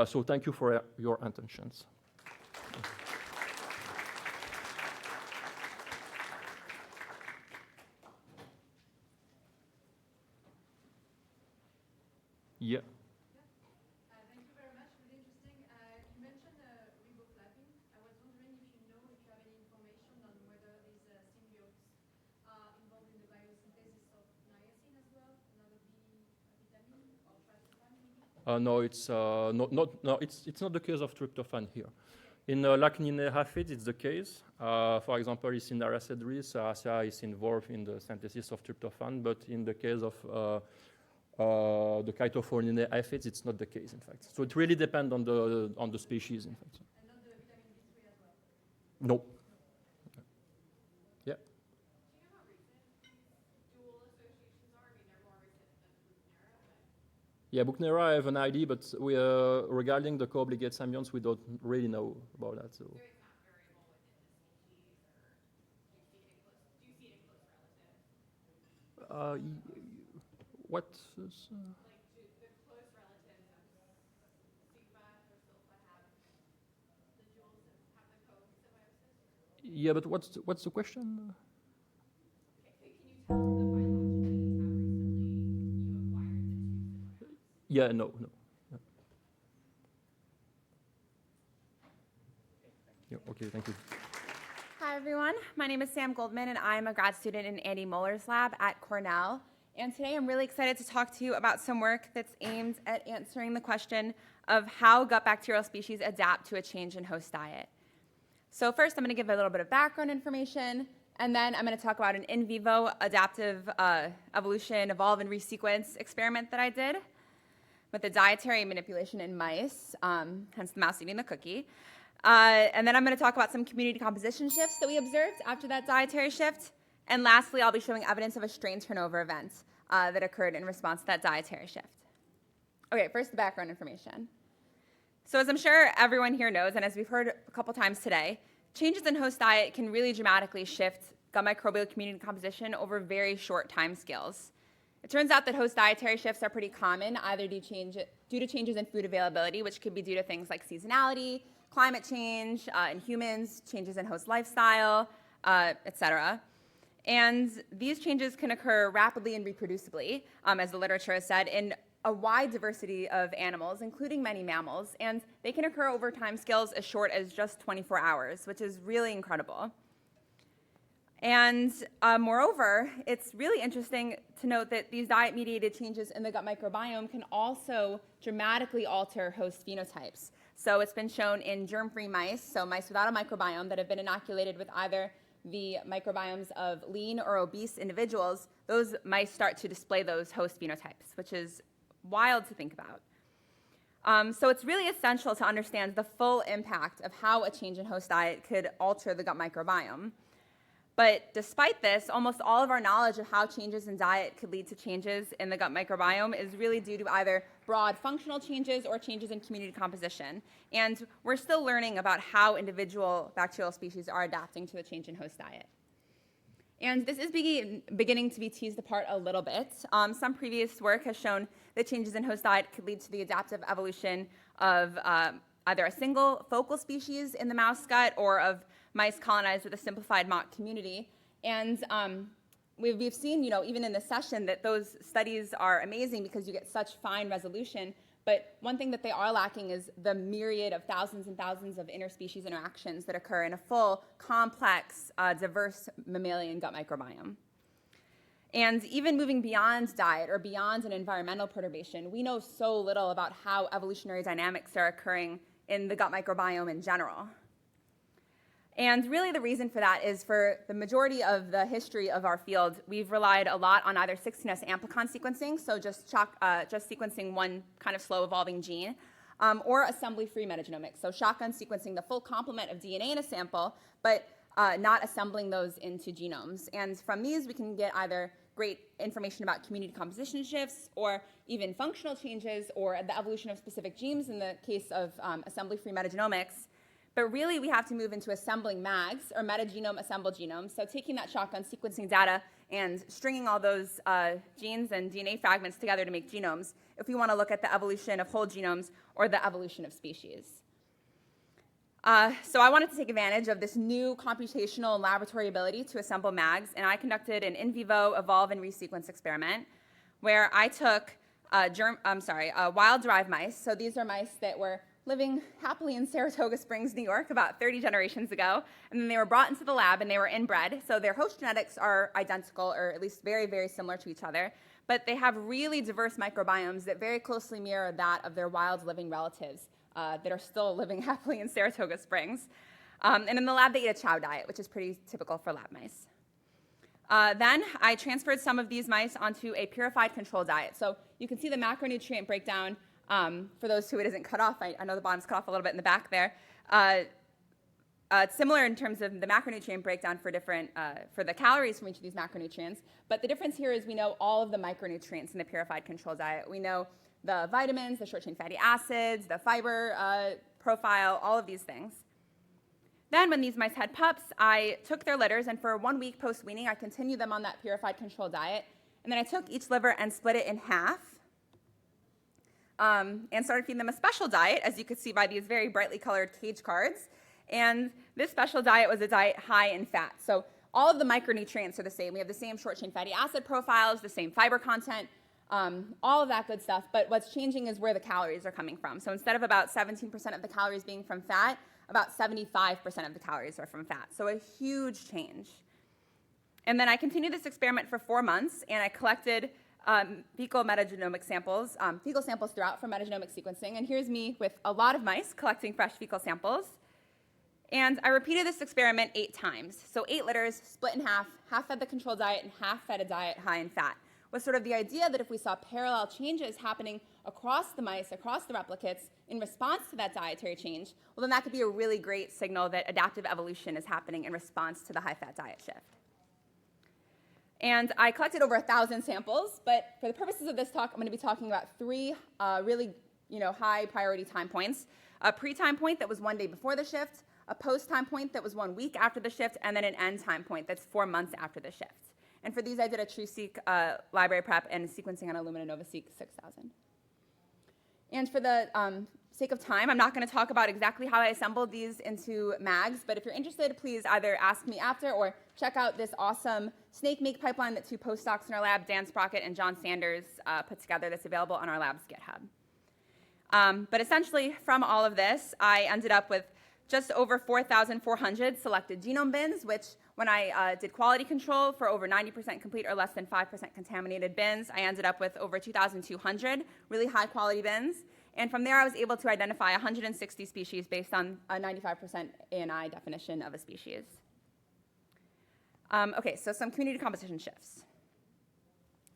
So thank you for your attentions. Yeah. Thank you very much. Really interesting. You mentioned riboflavin. I was wondering if you have any information on whether these symbiotes are involved in the biosynthesis of niacin as well, another B vitamin or tryptophan maybe? No, it's not the case of tryptophan here. In Lachninae aphids, it's the case. For example, it's in Araceidris, Serratia is involved in the synthesis of tryptophan, but in the case of the Chaetophorinae aphids, it's not the case, in fact. So it really depends on the species, in fact. And not the vitamin B3 as well? No. Yeah. Do you know how recent these dual associations are? I mean, they're more recent than Buchnera, but... Yeah, Buchnera, I have an idea, but we regarding the co-obligate symbionts, we don't really know about that. So. So it's not variable within the species, or do you see it in close relatives? What? Like, do the close relatives of Sigma or Sulfa have the dual, have the co-symbiosis? Yeah, but what's the question? Okay, can you tell the biologically how recently you acquired the two symbiotes? Yeah, no. Yeah, okay, thank you. Hi, everyone. My name is Sam Goldman, and I'm a grad student in Andy Muller's lab at Cornell. And today I'm really excited to talk to you about some work that's aimed at answering the question of how gut bacterial species adapt to a change in host diet. So first, I'm going to give a little bit of background information, and then I'm going to talk about an in vivo adaptive evolution, evolve and resequence experiment that I did with the dietary manipulation in mice, hence the mouse eating the cookie. And then I'm going to talk about some community composition shifts that we observed after that dietary shift. And lastly, I'll be showing evidence of a strain turnover event that occurred in response to that dietary shift. Okay, first the background information. So as I'm sure everyone here knows, and as we've heard a couple times today, changes in host diet can really dramatically shift gut microbial community composition over very short time scales. It turns out that host dietary shifts are pretty common, either due to changes in food availability, which could be due to things like seasonality, climate change in humans, changes in host lifestyle, et cetera. And these changes can occur rapidly and reproducibly, as the literature has said, in a wide diversity of animals, including many mammals, and they can occur over timescales as short as just 24 hours, which is really incredible. And moreover, it's really interesting to note that these diet-mediated changes in the gut microbiome can also dramatically alter host phenotypes. So it's been shown in germ-free mice, so mice without a microbiome that have been inoculated with either the microbiomes of lean or obese individuals, those mice start to display those host phenotypes, which is wild to think about. So it's really essential to understand the full impact of how a change in host diet could alter the gut microbiome. But despite this, almost all of our knowledge of how changes in diet could lead to changes in the gut microbiome is really due to either broad functional changes or changes in community composition. And we're still learning about how individual bacterial species are adapting to the change in host diet. And this is beginning to be teased apart a little bit. Some previous work has shown that changes in host diet could lead to the adaptive evolution of either a single focal species in the mouse gut or of mice colonized with a simplified mock community. And we've seen, even in this session, that those studies are amazing because you get such fine resolution. But one thing that they are lacking is the myriad of thousands and thousands of interspecies interactions that occur in a full, complex, diverse mammalian gut microbiome. And even moving beyond diet or beyond an environmental perturbation, we know so little about how evolutionary dynamics are occurring in the gut microbiome in general. And really the reason for that is for the majority of the history of our field, we've relied a lot on either 16S amplicon sequencing, so just sequencing one kind of slow evolving gene, or assembly-free metagenomics, so shotgun sequencing the full complement of DNA in a sample, but not assembling those into genomes. And from these, we can get either great information about community composition shifts or even functional changes or the evolution of specific genes in the case of assembly-free metagenomics. But really, we have to move into assembling MAGs, or metagenome assembled genomes, so taking that shotgun sequencing data and stringing all those genes and DNA fragments together to make genomes if we want to look at the evolution of whole genomes or the evolution of species. So I wanted to take advantage of this new computational and laboratory ability to assemble MAGs, and I conducted an in vivo evolve and resequence experiment where I took wild-derived mice. So these are mice that were living happily in Saratoga Springs, New York, about 30 generations ago. And then they were brought into the lab and they were inbred. So their host genetics are identical, or at least very, very similar to each other. But they have really diverse microbiomes that very closely mirror that of their wild living relatives that are still living happily in Saratoga Springs. And in the lab, they eat a chow diet, which is pretty typical for lab mice. Then I transferred some of these mice onto a purified control diet. So you can see the macronutrient breakdown. For those who it isn't cut off, I know the bottom's cut off a little bit in the back there. It's similar in terms of the macronutrient breakdown for the calories from each of these macronutrients. But the difference here is we know all of the micronutrients in the purified control diet. We know the vitamins, the short-chain fatty acids, the fiber profile, all of these things. Then when these mice had pups, I took their litters, and for 1 week post-weaning, I continued them on that purified control diet. And then I took each liver and split it in half. And started feeding them a special diet, as you could see by these very brightly colored cage cards. And this special diet was a diet high in fat. So all of the micronutrients are the same. We have the same short-chain fatty acid profiles, the same fiber content, all of that good stuff. But what's changing is where the calories are coming from. So instead of about 17% of the calories being from fat, about 75% of the calories are from fat. So a huge change. And then I continued this experiment for 4 months, and I collected fecal metagenomic samples, fecal samples throughout from metagenomic sequencing. And here's me with a lot of mice collecting fresh fecal samples. And I repeated this experiment 8 times. So 8 litters, split in half fed the control diet and half fed a diet high in fat, with sort of the idea that if we saw parallel changes happening across the mice, across the replicates, in response to that dietary change, well, then that could be a really great signal that adaptive evolution is happening in response to the high-fat diet shift. And I collected over 1,000 samples, but for the purposes of this talk, I'm going to be talking about 3 really high priority time points. A pre-time point that was 1 day before the shift, a post time point that was 1 week after the shift, and then an end time point that's 4 months after the shift. And for these, I did a TrueSeq library prep and sequencing on Illumina NovaSeq 6000. And for the sake of time, I'm not going to talk about exactly how I assembled these into mags, but if you're interested, please either ask me after or check out this awesome snake make pipeline that 2 postdocs in our lab, Dan Sprocket and John Sanders, put together that's available on our lab's GitHub. But essentially, from all of this, I ended up with just over 4,400 selected genome bins, which when I did quality control for over 90% complete or less than 5% contaminated bins, I ended up with over 2,200 really high quality bins. And from there, I was able to identify 160 species based on a 95% ANI definition of a species. Okay, so some community composition shifts.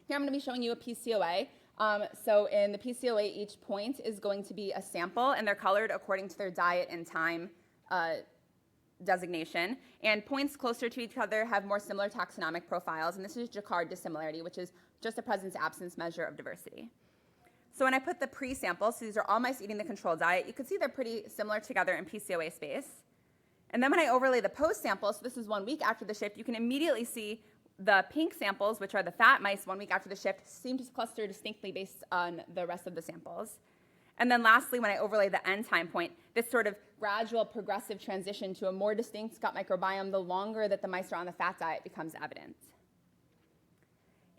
Here I'm going to be showing you a PCOA. So in the PCOA, each point is going to be a sample, and they're colored according to their diet and time designation. And points closer to each other have more similar taxonomic profiles, and this is Jacquard dissimilarity, which is just a presence-absence measure of diversity. So when I put the pre-sample, so these are all mice eating the control diet, you can see they're pretty similar together in PCOA space. And then when I overlay the post-sample, so this is 1 week after the shift, you can immediately see the pink samples, which are the fat mice 1 week after the shift, seem to cluster distinctly based on the rest of the samples. And then lastly, when I overlay the end time point, this sort of gradual progressive transition to a more distinct gut microbiome, the longer that the mice are on the fat diet becomes evident.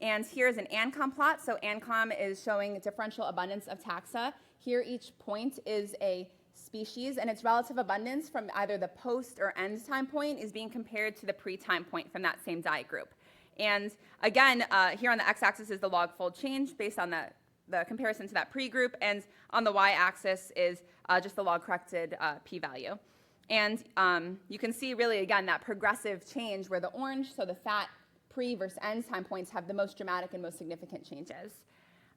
And here's an ANCOM plot. So ANCOM is showing differential abundance of taxa. Here each point is a species, and its relative abundance from either the post or end time point is being compared to the pre-time point from that same diet group. And again, here on the x-axis is the log fold change based on the comparison to that pre-group, and on the y-axis is just the log-corrected p-value. And you can see really, again, that progressive change where the orange, so the fat pre versus end time points, have the most dramatic and most significant changes.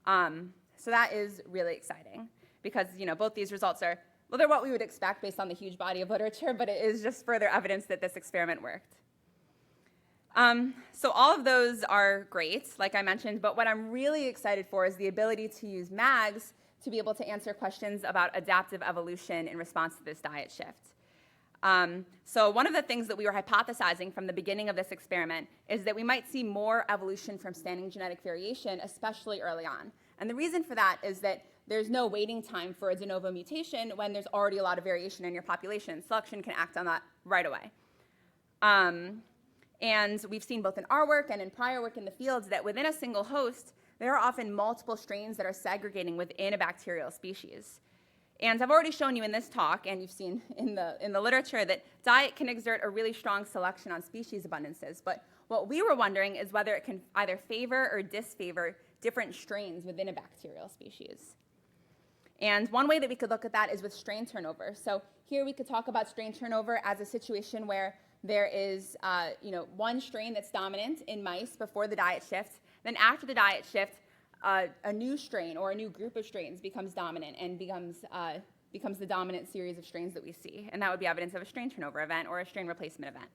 So that is really exciting because both these results are, well, they're what we would expect based on the huge body of literature, but it is just further evidence that this experiment worked. So all of those are great, like I mentioned, but what I'm really excited for is the ability to use MAGs to be able to answer questions about adaptive evolution in response to this diet shift. So one of the things that we were hypothesizing from the beginning of this experiment is that we might see more evolution from standing genetic variation, especially early on. And the reason for that is that there's no waiting time for a de novo mutation when there's already a lot of variation in your population. Selection can act on that right away. And we've seen both in our work and in prior work in the field that within a single host, there are often multiple strains that are segregating within a bacterial species. And I've already shown you in this talk, and you've seen in the literature, that diet can exert a really strong selection on species abundances. But what we were wondering is whether it can either favor or disfavor different strains within a bacterial species. And one way that we could look at that is with strain turnover. So here we could talk about strain turnover as a situation where there is one strain that's dominant in mice before the diet shift. Then after the diet shift, a new strain or a new group of strains becomes dominant and becomes the dominant series of strains that we see. And that would be evidence of a strain turnover event or a strain replacement event.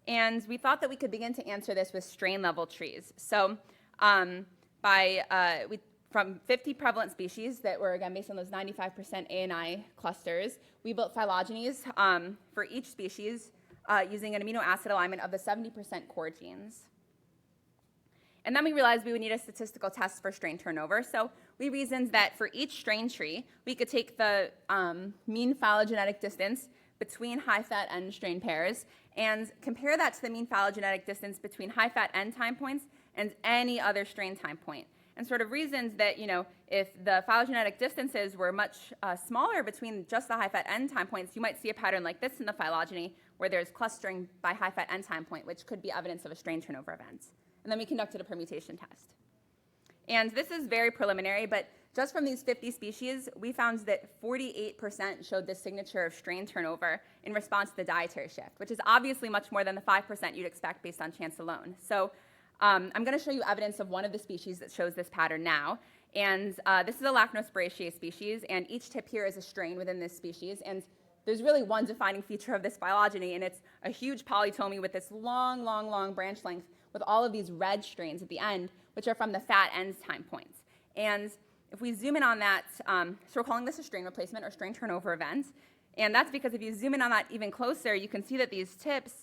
And we thought that we could begin to answer this with strain level trees. So from 50 prevalent species that were, again, based on those 95% ANI clusters, we built phylogenies for each species using an amino acid alignment of the 70% core genes. And then we realized we would need a statistical test for strain turnover. So we reasoned that for each strain tree, we could take the mean phylogenetic distance between high-fat end strain pairs and compare that to the mean phylogenetic distance between high-fat end time points and any other strain time point. And sort of reasons that, if the phylogenetic distances were much smaller between just the high-fat end time points, you might see a pattern like this in the phylogeny where there's clustering by high-fat end time point, which could be evidence of a strain turnover event. And then we conducted a permutation test. And this is very preliminary, but just from these 50 species, we found that 48% showed this signature of strain turnover in response to the dietary shift, which is obviously much more than the 5% you'd expect based on chance alone. So I'm going to show you evidence of one of the species that shows this pattern now. And this is a Lachnospiraceae species, and each tip here is a strain within this species. And there's really one defining feature of this phylogeny, and it's a huge polytomy with this long, long, long branch length with all of these red strains at the end, which are from the fat end time points. And if we zoom in on that, so we're calling this a strain replacement or strain turnover event. And that's because if you zoom in on that even closer, you can see that these tips,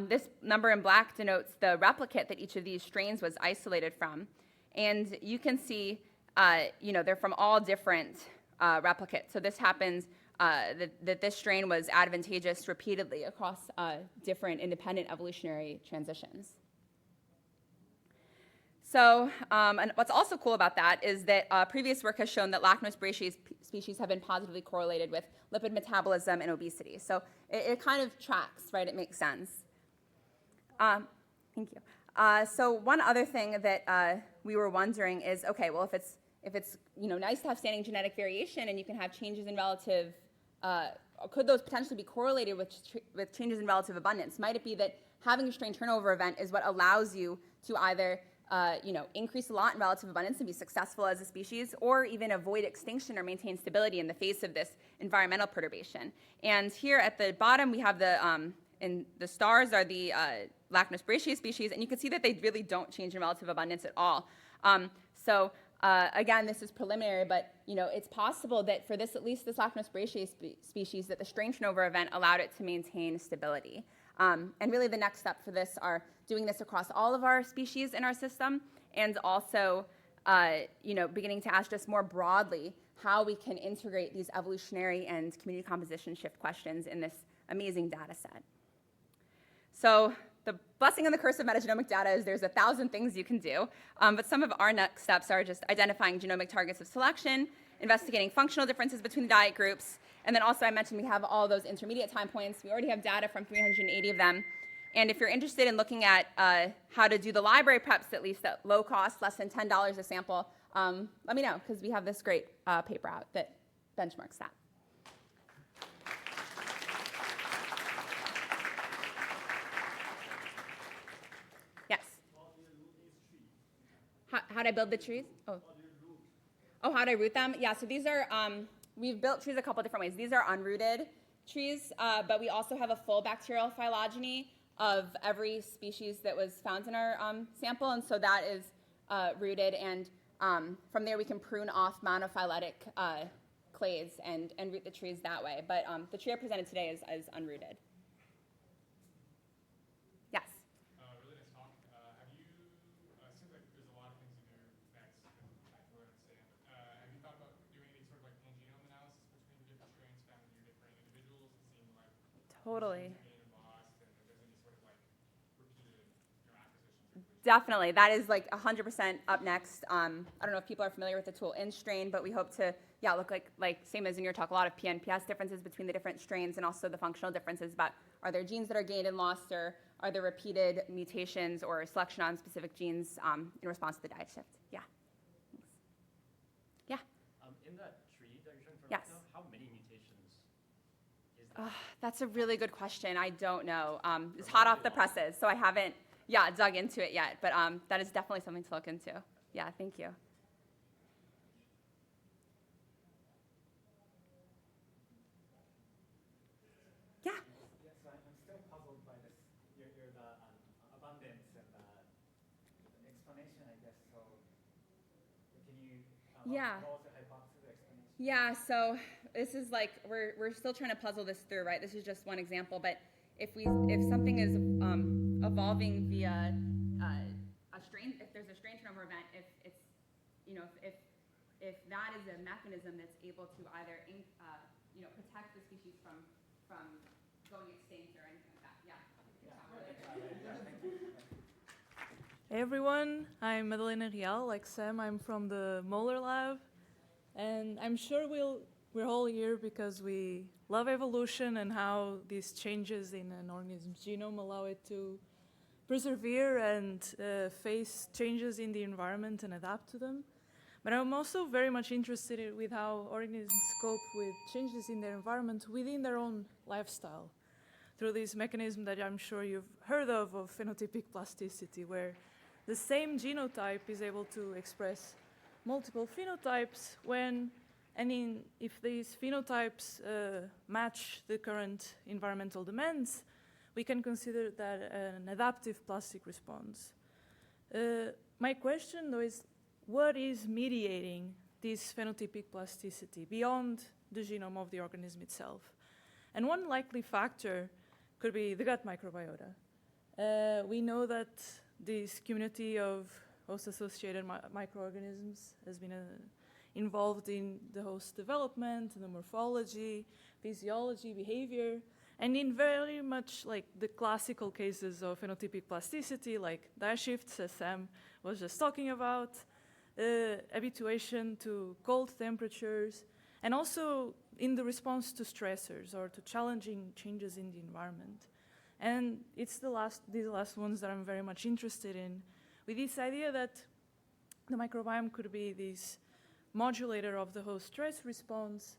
this number in black denotes the replicate that each of these strains was isolated from. And you can see, they're from all different replicates. So this happens that this strain was advantageous repeatedly across different independent evolutionary transitions. So, and what's also cool about that is that previous work has shown that lactose brachiaceae species have been positively correlated with lipid metabolism and obesity. So it kind of tracks, right? It makes sense. Thank you. So one other thing that we were wondering is, okay, well, if it's nice to have standing genetic variation and you can have changes in relative, could those potentially be correlated with changes in relative abundance? Might it be that having a strain turnover event is what allows you to either increase a lot in relative abundance and be successful as a species, or even avoid extinction or maintain stability in the face of this environmental perturbation? And here at the bottom, we have and the stars are the lactose brachiaceae species, and you can see that they really don't change in relative abundance at all. Again, this is preliminary, but it's possible that for at least this lactose brachiaceae species, that the strain turnover event allowed it to maintain stability. And really the next step for this are doing this across all of our species in our system, and also beginning to ask just more broadly how we can integrate these evolutionary and community composition shift questions in this amazing data set. So the blessing and the curse of metagenomic data is there's 1,000 things you can do, but some of our next steps are just identifying genomic targets of selection, investigating functional differences between the diet groups, and then also I mentioned we have all those intermediate time points. We already have data from 380 of them. And if you're interested in looking at how to do the library preps, at least at low cost, less than $10 a sample, let me know, because we have this great paper out that benchmarks that. Yes? How do I build the trees? Oh, how do I root them? Yeah, so these are, we've built trees a couple different ways. These are unrooted trees, but we also have a full bacterial phylogeny of every species that was found in our sample, and so that is rooted, and from there we can prune off monophyletic clades and root the trees that way. But the tree I presented today is unrooted. Yes? Really nice talk. Have you, it seems like there's a lot of things to do next, I can understand. Have you thought about doing any sort of like pan-genome analysis between the different strains found in your different individuals to see like Totally. acquisitions? Definitely. That is like 100% up next. I don't know if people are familiar with the tool InStrain, but we hope to, look like same as in your talk, a lot of PNPS differences between the different strains, and also the functional differences about are there genes that are gained and lost, or are there repeated mutations or selection on specific genes in response to the diet shift. Yeah. Thanks. Yeah. In that tree that you're showing for Yes. us now, how many mutations is that? That's a really good question. I don't know. It's hot off the presses, so I haven't dug into it yet, but that is definitely something to look into. Yeah, thank you. Yeah. Yeah, so I'm still puzzled by this, the abundance and the explanation, I guess. So can you what was the hypothesis explanation? Yeah, so this is like, we're still trying to puzzle this through, right? This is just one example, but if something is evolving via a strain, if there's a strain turnover event, if that is a mechanism that's able to either protect the species from going extinct or anything like that. Hey everyone, I'm Madalena V.F. Like Sam, I'm from the Molar Lab, and I'm sure we're all here because we love evolution and how these changes in an organism's genome allow it to persevere and face changes in the environment and adapt to them. But I'm also very much interested with how organisms cope with changes in their environment within their own lifestyle, through this mechanism that I'm sure you've heard of phenotypic plasticity, where the same genotype is able to express multiple phenotypes if these phenotypes match the current environmental demands, we can consider that an adaptive plastic response. My question though is, what is mediating this phenotypic plasticity beyond the genome of the organism itself. And one likely factor could be the gut microbiota. We know that this community of host-associated microorganisms has been involved in the host development, the morphology, physiology, behavior, and in very much like the classical cases of phenotypic plasticity, like diet shifts, as Sam was just talking about, habituation to cold temperatures, and also in the response to stressors or to challenging changes in the environment. And it's these last ones that I'm very much interested in, with this idea that the microbiome could be this modulator of the host stress response,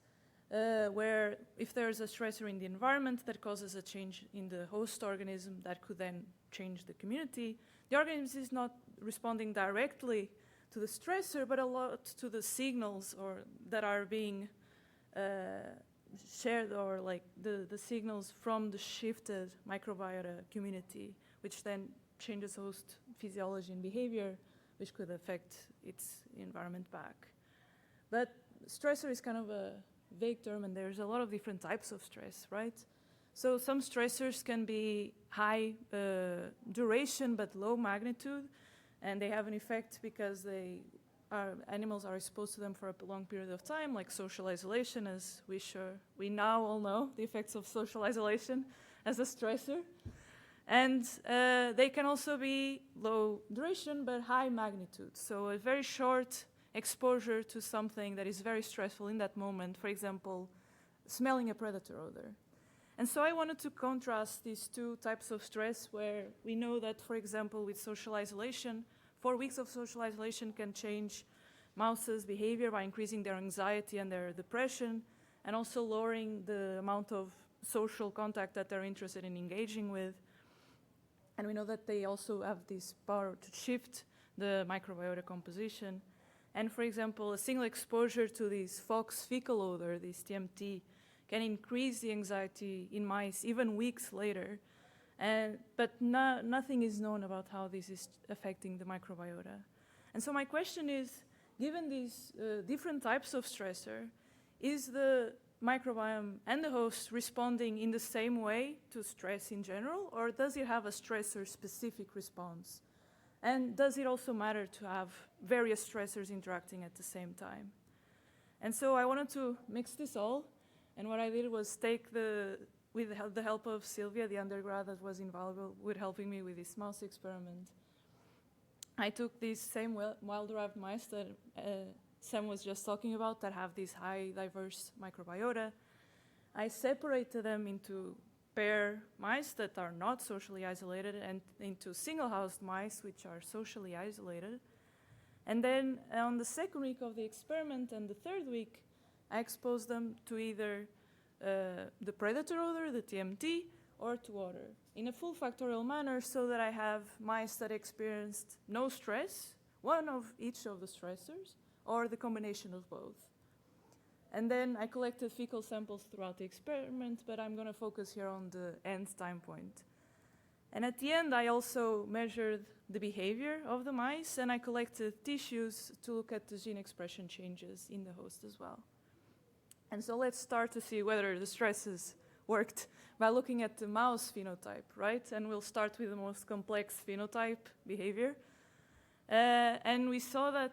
where if there's a stressor in the environment that causes a change in the host organism that could then change the community, the organism is not responding directly to the stressor, but a lot to the signals that are being shared, or like the signals from the shifted microbiota community, which then changes host physiology and behavior, which could affect its environment back. But stressor is kind of a vague term, and there's a lot of different types of stress, right? So some stressors can be high duration but low magnitude, and they have an effect because animals are exposed to them for a long period of time, like social isolation, as we now all know the effects of social isolation as a stressor. And they can also be low duration but high magnitude, so a very short exposure to something that is very stressful in that moment, for example, smelling a predator odor. And so I wanted to contrast these two types of stress, where we know that, for example, with social isolation, 4 weeks of social isolation can change mouses' behavior by increasing their anxiety and their depression, and also lowering the amount of social contact that they're interested in engaging with. And we know that they also have this power to shift the microbiota composition. And for example, a single exposure to this fox fecal odor, this TMT, can increase the anxiety in mice even weeks later. But nothing is known about how this is affecting the microbiota. And so my question is, given these different types of stressor, is the microbiome and the host responding in the same way to stress in general, or does it have a stressor-specific response? And does it also matter to have various stressors interacting at the same time? And so I wanted to mix this all, and what I did was take with the help of Sylvia, the undergrad that was invaluable with helping me with this mouse experiment, I took these same wild-derived mice that Sam was just talking about, that have this high diverse microbiota. I separated them into pair mice that are not socially isolated and into single-housed mice which are socially isolated. And then on the second week of the experiment and the third week, I exposed them to either the predator odor, the TMT, or to water in a full factorial manner, so that I have mice that experienced no stress, one of each of the stressors, or the combination of both. And then I collected fecal samples throughout the experiment, but I'm going to focus here on the end time point. And at the end, I also measured the behavior of the mice, and I collected tissues to look at the gene expression changes in the host as well. And so let's start to see whether the stresses worked by looking at the mouse phenotype, right? And we'll start with the most complex phenotype, behavior. And we saw that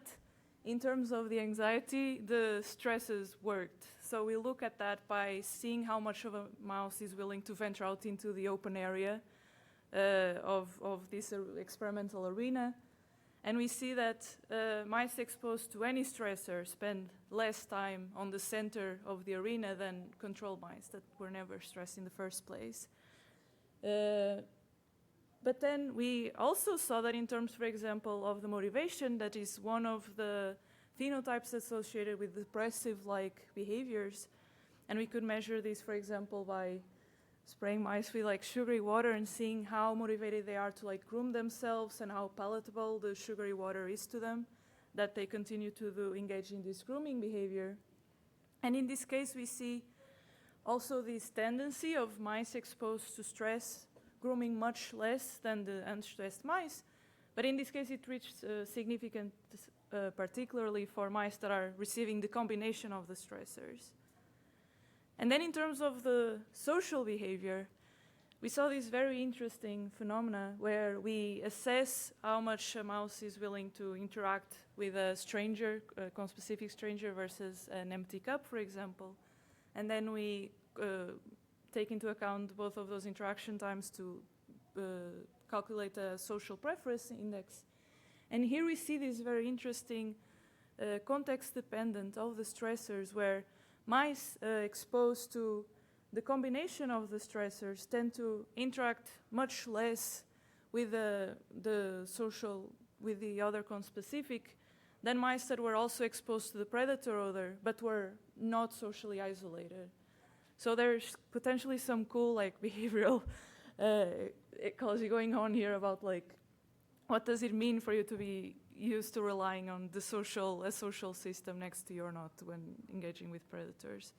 in terms of the anxiety, the stresses worked. So we look at that by seeing how much of a mouse is willing to venture out into the open area of this experimental arena. And we see that mice exposed to any stressor spend less time on the center of the arena than control mice that were never stressed in the first place. But then we also saw that in terms, for example, of the motivation, that is one of the phenotypes associated with depressive-like behaviors. And we could measure this, for example, by spraying mice with like sugary water and seeing how motivated they are to like groom themselves and how palatable the sugary water is to them, that they continue to engage in this grooming behavior. And in this case, we see also this tendency of mice exposed to stress grooming much less than the unstressed mice. But in this case, it reached significant particularly for mice that are receiving the combination of the stressors. And then in terms of the social behavior, we saw this very interesting phenomena where we assess how much a mouse is willing to interact with a stranger, a conspecific stranger versus an empty cup, for example. And then we take into account both of those interaction times to calculate a social preference index. And here we see this very interesting context dependent of the stressors where mice exposed to the combination of the stressors tend to interact much less with with the other conspecific than mice that were also exposed to the predator odor but were not socially isolated. So there's potentially some cool behavioral ecology going on here about what does it mean for you to be used to relying on a social system next to you or not when engaging with predators.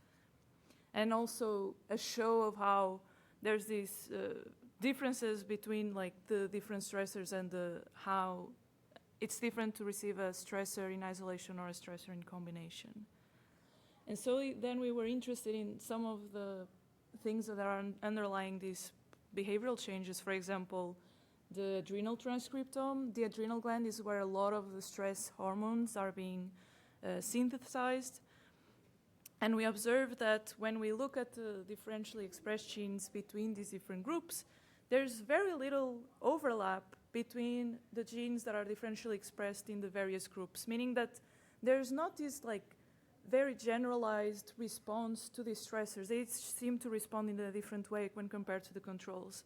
And also a show of how there's these differences between the different stressors and how it's different to receive a stressor in isolation or a stressor in combination. And so then we were interested in some of the things that are underlying these behavioral changes. For example, the adrenal transcriptome. The adrenal gland is where a lot of the stress hormones are being synthesized. And we observed that when we look at the differentially expressed genes between these different groups, there's very little overlap between the genes that are differentially expressed in the various groups, meaning that there's not this very generalized response to these stressors. They seem to respond in a different way when compared to the controls.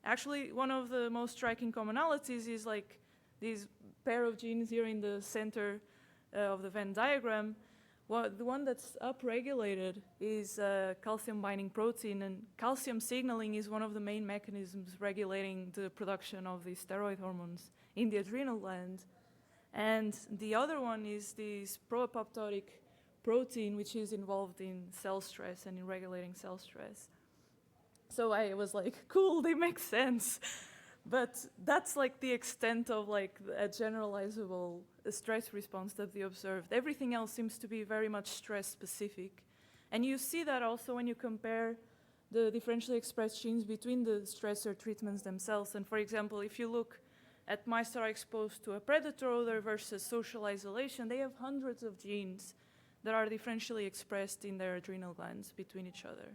Actually, one of the most striking commonalities is this pair of genes here in the center of the Venn diagram. The one that's upregulated is calcium binding protein, and calcium signaling is one of the main mechanisms regulating the production of the steroid hormones in the adrenal gland. And the other one is this pro-apoptotic protein, which is involved in cell stress and in regulating cell stress. So I was cool, they make sense. But that's the extent of a generalizable stress response that we observed. Everything else seems to be very much stress specific. And you see that also when you compare the differentially expressed genes between the stressor treatments themselves. And for example, if you look at mice that are exposed to a predator odor versus social isolation, they have hundreds of genes that are differentially expressed in their adrenal glands between each other.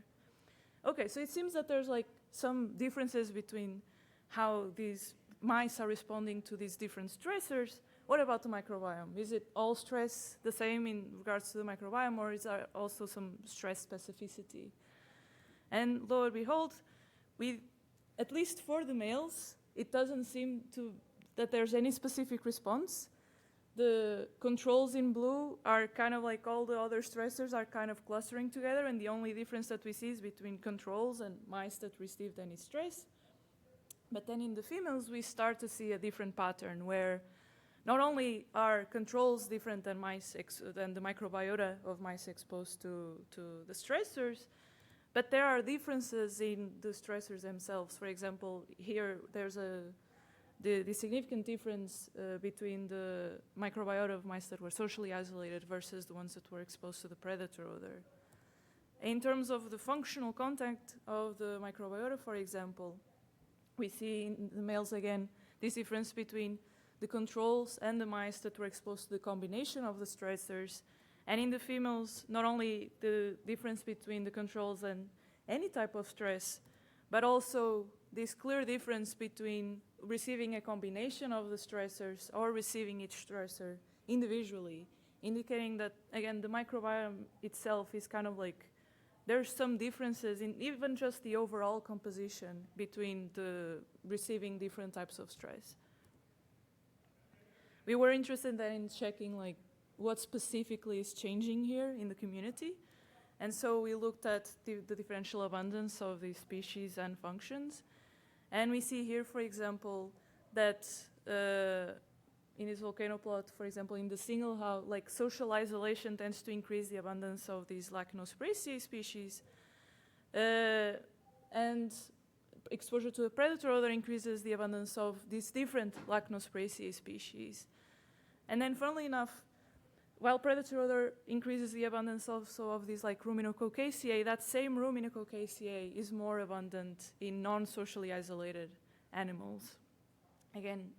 Okay, so it seems that there's some differences between how these mice are responding to these different stressors. What about the microbiome? Is it all stress the same in regards to the microbiome, or is there also some stress specificity? And lo and behold, at least for the males, it doesn't seem that there's any specific response. The controls in blue are kind of all the other stressors are kind of clustering together, and the only difference that we see is between controls and mice that received any stress. But then in the females, we start to see a different pattern where not only are controls different than than the microbiota of mice exposed to the stressors, but there are differences in the stressors themselves. For example, here there's the significant difference between the microbiota of mice that were socially isolated versus the ones that were exposed to the predator odor. In terms of the functional content of the microbiota, for example, we see in the males again this difference between the controls and the mice that were exposed to the combination of the stressors. And in the females, not only the difference between the controls and any type of stress, but also this clear difference between receiving a combination of the stressors or receiving each stressor individually, indicating that, again, the microbiome itself is kind of there's some differences in even just the overall composition between the receiving different types of stress. We were interested then in checking what specifically is changing here in the community. And so we looked at the differential abundance of these species and functions. And we see here, for example, that in this volcano plot, for example, in the single house, social isolation tends to increase the abundance of these Lachnospiraceae species. And exposure to a predator odor increases the abundance of these different Lachnospiraceae species. And then funnily enough, while predator odor increases the abundance also of these like Ruminococcaceae, that same Ruminococcaceae is more abundant in non-socially isolated animals. Again,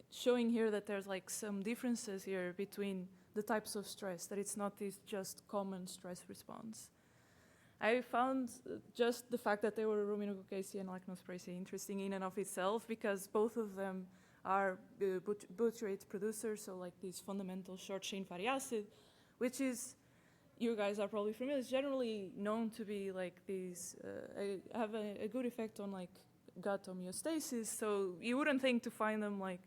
showing here that there's like some differences here between the types of stress, that it's not this just common stress response. I found just the fact that they were Ruminococcaceae and Lachnospiraceae interesting in and of itself, because both of them are butyrate producers, so like these fundamental short-chain fatty acid, which is, you guys are probably familiar, is generally known to be like these, have a good effect on like gut homeostasis, so you wouldn't think to find them like,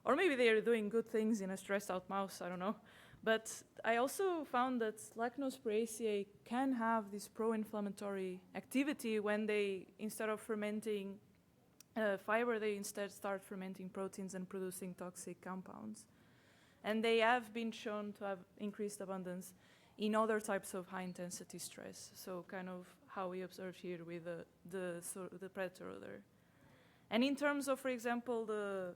or maybe they are doing good things in a stressed out mouse, I don't know. But I also found that Lachnospiraceae can have this pro-inflammatory activity when they, instead of fermenting fiber, they instead start fermenting proteins and producing toxic compounds. And they have been shown to have increased abundance in other types of high-intensity stress, so kind of how we observe here with the predator odor. And in terms of, for example, the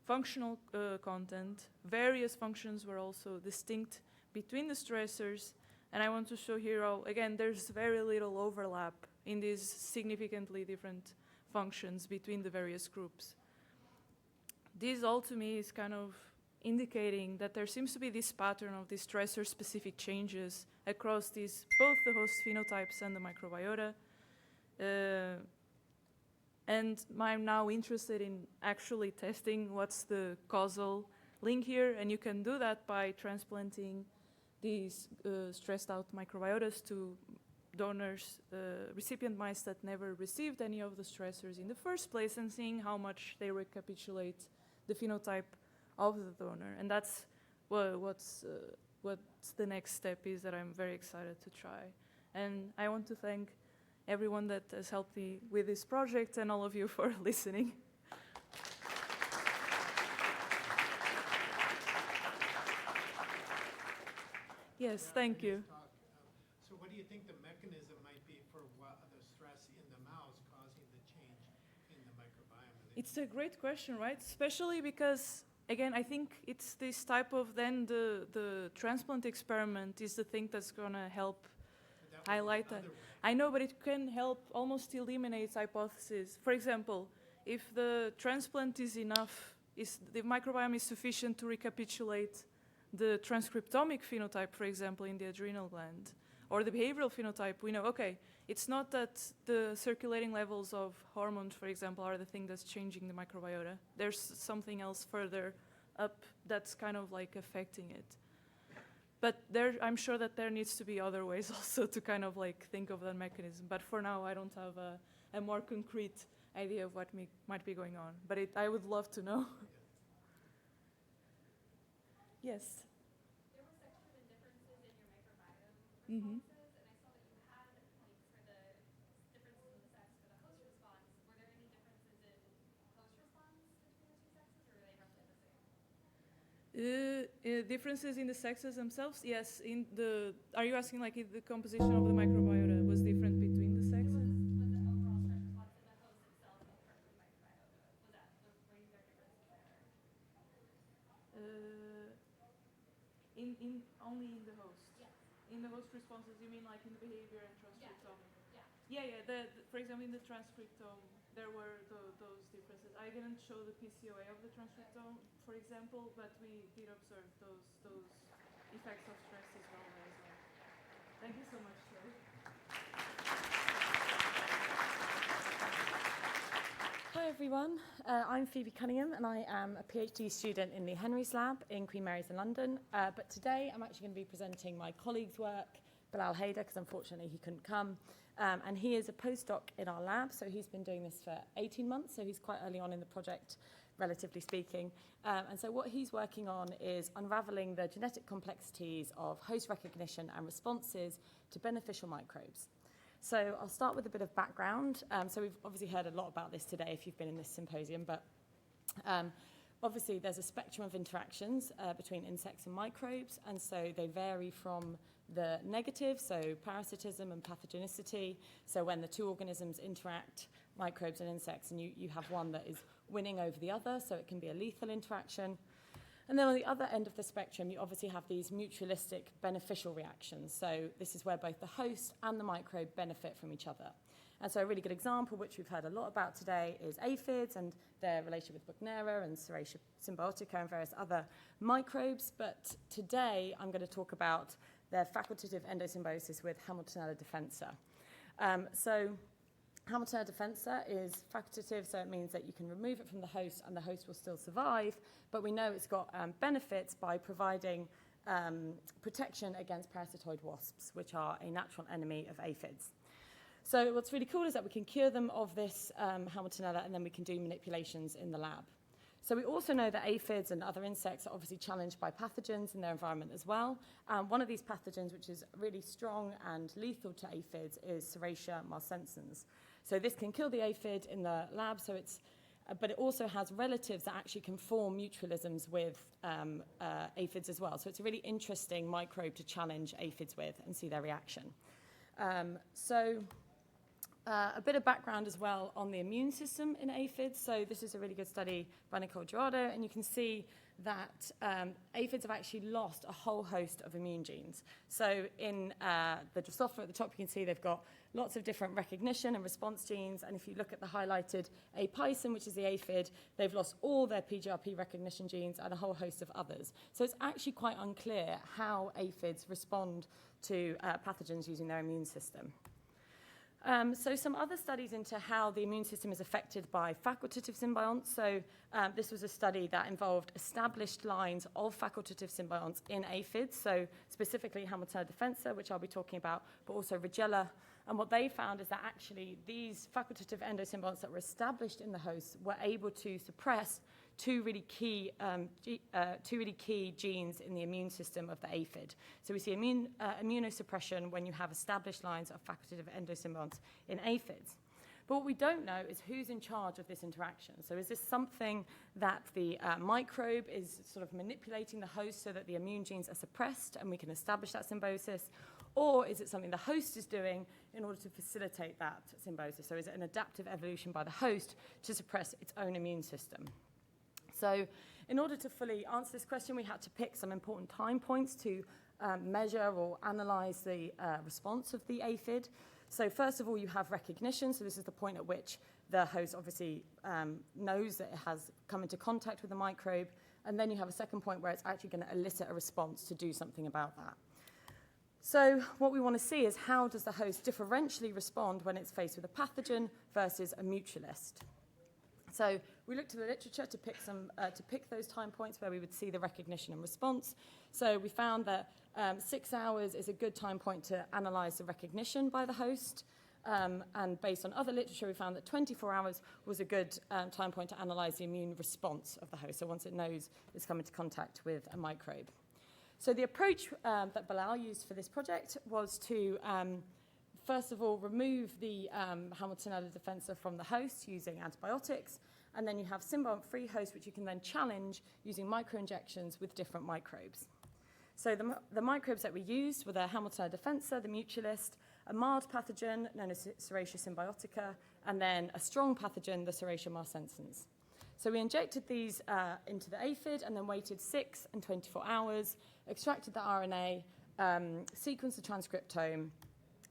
functional content, various functions were also distinct between the stressors, and I want to show here how, again, there's very little overlap in these significantly different functions between the various groups. This all to me is kind of indicating that there seems to be this pattern of these stressor-specific changes across these, both the host phenotypes and the microbiota. And I'm now interested in actually testing what's the causal link here, and you can do that by transplanting these stressed out microbiotas to donors, recipient mice that never received any of the stressors in the first place, and seeing how much they recapitulate the phenotype of the donor. And that's what's the next step is that I'm very excited to try. And I want to thank everyone that has helped me with this project and all of you for listening. Yes, thank you. So what do you think the mechanism might be for the stress in the mouse causing the change in the microbiome? It's a great question, right? Especially because, again, I think it's this type of then the transplant experiment is the thing that's going to help highlight that. I know, but it can help almost eliminate hypotheses. For example, if the transplant is enough, the microbiome is sufficient to recapitulate the transcriptomic phenotype, for example, in the adrenal gland, or the behavioral phenotype, we know, okay, it's not that the circulating levels of hormones, for example, are the thing that's changing the microbiota. There's something else further up that's kind of like affecting it. But I'm sure that there needs to be other ways also to kind of like think of that mechanism. But for now, I don't have a more concrete idea of what might be going on. But I would love to know. Yes? There were sexual differences in your microbiome Mm-hmm. responses, and I saw that you had, like, for the differences in the sex for the host response, were there any differences in host response between the two sexes, or were they roughly the same? Differences in the sexes themselves? Yes. Are you asking like if the composition of the microbiota was different between the sexes? Was the overall stress response in the host itself compared to the microbiota? Were there differences there? Only in the host. Yes. In the host responses, you mean like in the behavior and transcriptome? Yeah. Yeah. For example, in the transcriptome, there were those differences. I didn't show the PCOA of the transcriptome, for example, but we did observe those effects of stress as well there as well. Thank you so much, Sue. Hi everyone, I'm Phoebe Cunningham and I am a PhD student in the Henry's Lab in Queen Mary's in London. But today I'm actually going to be presenting my colleague's work, Bilal Haider, because unfortunately he couldn't come. And he is a postdoc in our lab, so he's been doing this for 18 months, so he's quite early on in the project, relatively speaking. And so what he's working on is unraveling the genetic complexities of host recognition and responses to beneficial microbes. So I'll start with a bit of background. So we've obviously heard a lot about this today if you've been in this symposium, but obviously there's a spectrum of interactions between insects and microbes, and so they vary from the negative, so parasitism and pathogenicity, so when the two organisms interact, microbes and insects, and you have one that is winning over the other, so it can be a lethal interaction. And then on the other end of the spectrum, you obviously have these mutualistic beneficial reactions. So this is where both the host and the microbe benefit from each other. And so a really good example, which we've heard a lot about today, is aphids and their relationship with Buchnera and Serratia symbiotica and various other microbes. But today, I'm going to talk about their facultative endosymbiosis with Hamiltonella defensa. So Hamiltonella defensa is facultative, so it means that you can remove it from the host and the host will still survive, but we know it's got benefits by providing protection against parasitoid wasps, which are a natural enemy of aphids. So what's really cool is that we can cure them of this Hamiltonella, and then we can do manipulations in the lab. So we also know that aphids and other insects are obviously challenged by pathogens in their environment as well. One of these pathogens, which is really strong and lethal to aphids, is Serratia marsensans. So this can kill the aphid in the lab, but it also has relatives that actually can form mutualisms with aphids as well. So it's a really interesting microbe to challenge aphids with and see their reaction. A bit of background as well on the immune system in aphids. So this is a really good study by Nicole Gerardo, and you can see that aphids have actually lost a whole host of immune genes. So in the Drosophila at the top, you can see they've got lots of different recognition and response genes, and if you look at the highlighted apison, which is the aphid, they've lost all their PGRP recognition genes and a whole host of others. So it's actually quite unclear how aphids respond to pathogens using their immune system. So some other studies into how the immune system is affected by facultative symbionts. So this was a study that involved established lines of facultative symbionts in aphids, so specifically Hamiltonella defensa, which I'll be talking about, but also Rigella. And what they found is that actually these facultative endosymbionts that were established in the host were able to suppress two really key genes in the immune system of the aphid. So we see immunosuppression when you have established lines of facultative endosymbionts in aphids. But what we don't know is who's in charge of this interaction. So is this something that the microbe is sort of manipulating the host so that the immune genes are suppressed and we can establish that symbiosis? Or is it something the host is doing in order to facilitate that symbiosis? So is it an adaptive evolution by the host to suppress its own immune system? So in order to fully answer this question, we had to pick some important time points to measure or analyze the response of the aphid. So first of all, you have recognition. So this is the point at which the host obviously knows that it has come into contact with the microbe. And then you have a second point where it's actually going to elicit a response to do something about that. So what we want to see is how does the host differentially respond when it's faced with a pathogen versus a mutualist. So we looked to the literature to pick those time points where we would see the recognition and response. So we found that 6 hours is a good time point to analyze the recognition by the host. And based on other literature, we found that 24 hours was a good time point to analyze the immune response of the host. So once it knows it's come into contact with a microbe. So the approach that Bilal used for this project was to first of all, remove the Hamiltonella defensa from the host using antibiotics, and then you have symbiont-free host, which you can then challenge using microinjections with different microbes. So the microbes that we used were the Hamiltonella defensa, the mutualist, a mild pathogen known as Serratia symbiotica, and then a strong pathogen, the Serratia marsensans. So we injected these into the aphid and then waited 6 and 24 hours, extracted the RNA, sequenced the transcriptome,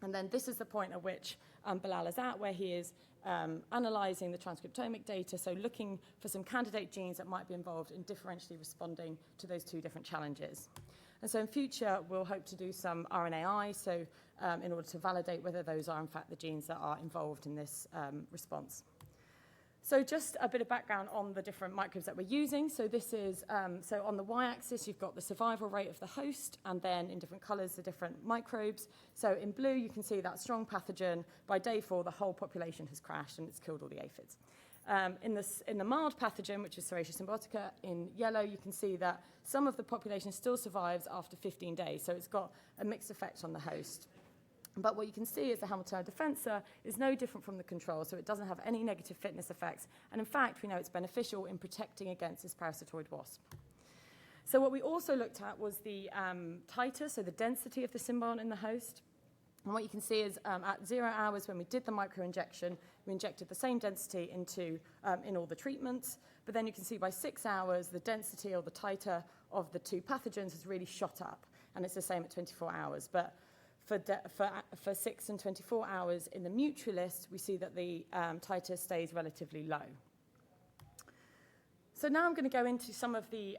and then this is the point at which Bilal is at, where he is analyzing the transcriptomic data, so looking for some candidate genes that might be involved in differentially responding to those two different challenges. And so in future, we'll hope to do some RNAi, so in order to validate whether those are in fact the genes that are involved in this response. So just a bit of background on the different microbes that we're using. So this is, so on the y-axis, you've got the survival rate of the host, and then in different colors, the different microbes. So in blue, you can see that strong pathogen. By day 4, the whole population has crashed, and it's killed all the aphids. In the mild pathogen, which is Serratia symbiotica, in yellow, you can see that some of the population still survives after 15 days. So it's got a mixed effect on the host. But what you can see is the Hamiltonella defensa is no different from the control, so it doesn't have any negative fitness effects. And in fact, we know it's beneficial in protecting against this parasitoid wasp. So what we also looked at was the titer, so the density of the symbiont in the host. And what you can see is at 0 hours when we did the microinjection, we injected the same density into in all the treatments. But then you can see by 6 hours, the density or the titer of the two pathogens has really shot up. And it's the same at 24 hours. But for 6 and 24 hours in the mutualist, we see that the titer stays relatively low. So now I'm going to go into some of the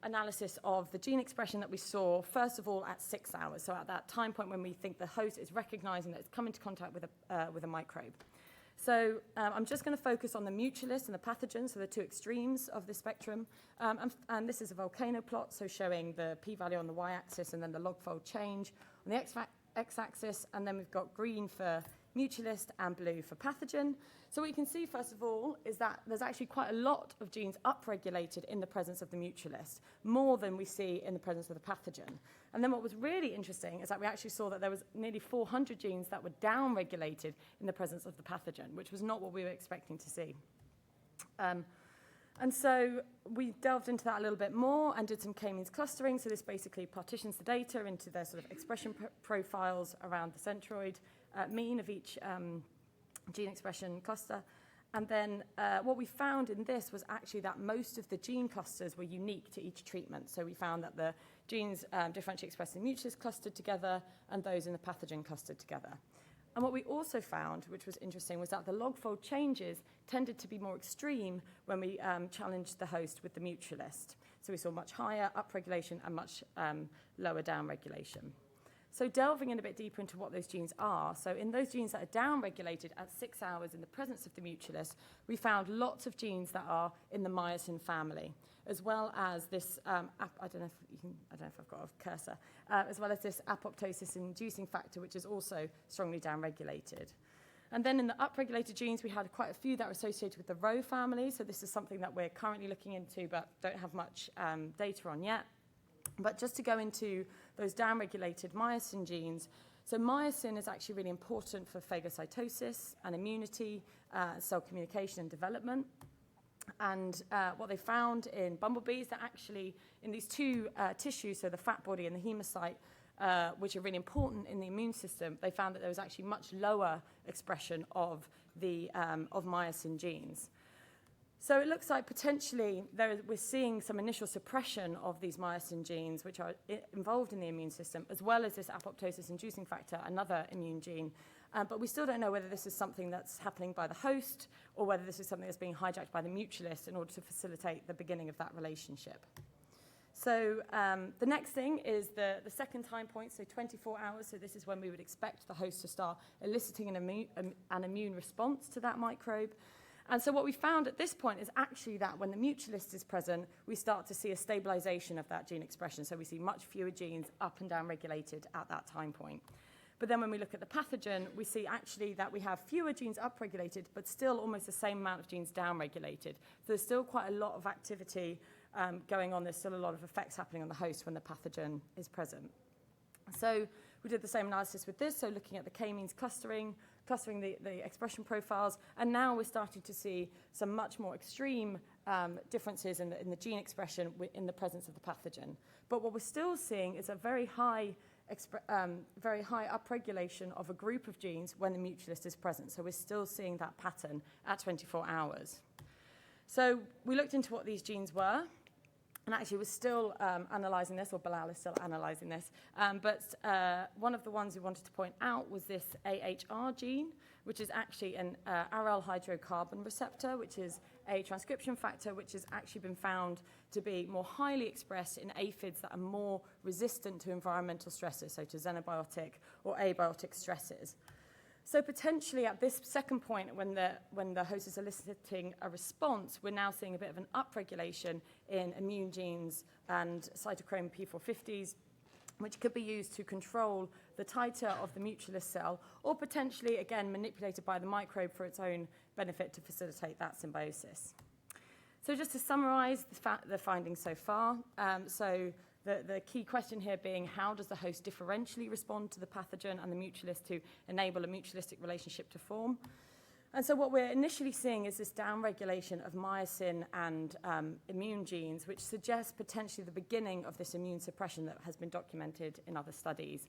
analysis of the gene expression that we saw, first of all, at 6 hours. So at that time point when we think the host is recognizing that it's come into contact with a microbe. So I'm just going to focus on the mutualist and the pathogen, so the two extremes of the spectrum. And this is a volcano plot, so showing the p-value on the y-axis and then the log-fold change on the x-axis. And then we've got green for mutualist and blue for pathogen. So what you can see, first of all, is that there's actually quite a lot of genes upregulated in the presence of the mutualist, more than we see in the presence of the pathogen. And then what was really interesting is that we actually saw that there was nearly 400 genes that were downregulated in the presence of the pathogen, which was not what we were expecting to see. And so we delved into that a little bit more and did some k-means clustering. So this basically partitions the data into their sort of expression profiles around the centroid mean of each gene expression cluster. And then what we found in this was actually that most of the gene clusters were unique to each treatment. So we found that the genes differentially expressed in the mutualist clustered together and those in the pathogen clustered together. And what we also found, which was interesting, was that the log-fold changes tended to be more extreme when we challenged the host with the mutualist. So we saw much higher upregulation and much lower downregulation. So delving in a bit deeper into what those genes are, so in those genes that are downregulated at 6 hours in the presence of the mutualist, we found lots of genes that are in the myosin family, as well as this, I don't know if I've got a cursor, as well as this apoptosis-inducing factor, which is also strongly downregulated. And then in the upregulated genes, we had quite a few that are associated with the Rho family, so this is something that we're currently looking into but don't have much data on yet. But just to go into those downregulated myosin genes, so myosin is actually really important for phagocytosis and immunity, cell communication and development. And what they found in bumblebees, that actually in these two tissues, so the fat body and the hemocyte, which are really important in the immune system, they found that there was actually much lower expression of the of myosin genes. So it looks like potentially we're seeing some initial suppression of these myosin genes, which are involved in the immune system, as well as this apoptosis-inducing factor, another immune gene. But we still don't know whether this is something that's happening by the host or whether this is something that's being hijacked by the mutualist in order to facilitate the beginning of that relationship. So the next thing is the second time point, so 24 hours. So this is when we would expect the host to start eliciting an immune response to that microbe. And so what we found at this point is actually that when the mutualist is present, we start to see a stabilization of that gene expression. So we see much fewer genes up and down regulated at that time point. But then when we look at the pathogen, we see actually that we have fewer genes upregulated, but still almost the same amount of genes downregulated. So there's still quite a lot of activity going on. There's still a lot of effects happening on the host when the pathogen is present. So we did the same analysis with this, so looking at the k-means clustering the expression profiles, and now we're starting to see some much more extreme differences in the gene expression in the presence of the pathogen. But what we're still seeing is a very high upregulation of a group of genes when the mutualist is present. So we're still seeing that pattern at 24 hours. So we looked into what these genes were. And actually, we're still analysing this, or Bilal is still analysing this. But one of the ones we wanted to point out was this AHR gene, which is actually an aryl hydrocarbon receptor, which is a transcription factor which has actually been found to be more highly expressed in aphids that are more resistant to environmental stresses, so to xenobiotic or abiotic stresses. So potentially at this second point, when the host is eliciting a response, we're now seeing a bit of an upregulation in immune genes and cytochrome P450s, which could be used to control the titer of the mutualist cell, or potentially, again, manipulated by the microbe for its own benefit to facilitate that symbiosis. So just to summarize the findings so far, the key question here being, how does the host differentially respond to the pathogen and the mutualist to enable a mutualistic relationship to form? And so what we're initially seeing is this downregulation of myosin and immune genes, which suggests potentially the beginning of this immune suppression that has been documented in other studies.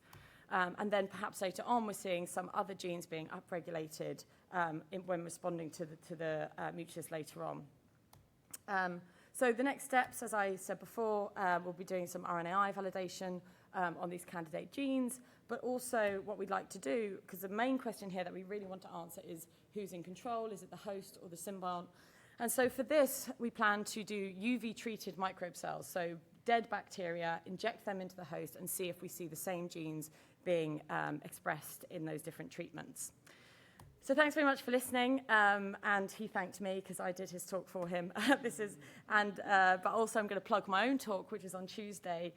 And then perhaps later on, we're seeing some other genes being upregulated when responding to the mutualist later on. So the next steps, as I said before, we'll be doing some RNAi validation on these candidate genes, but also what we'd like to do, because the main question here that we really want to answer is who's in control? Is it the host or the symbiont? And so for this, we plan to do UV-treated microbe cells, so dead bacteria, inject them into the host and see if we see the same genes being expressed in those different treatments. So thanks very much for listening, and he thanked me because I did his talk for him. But also I'm going to plug my own talk, which is on Tuesday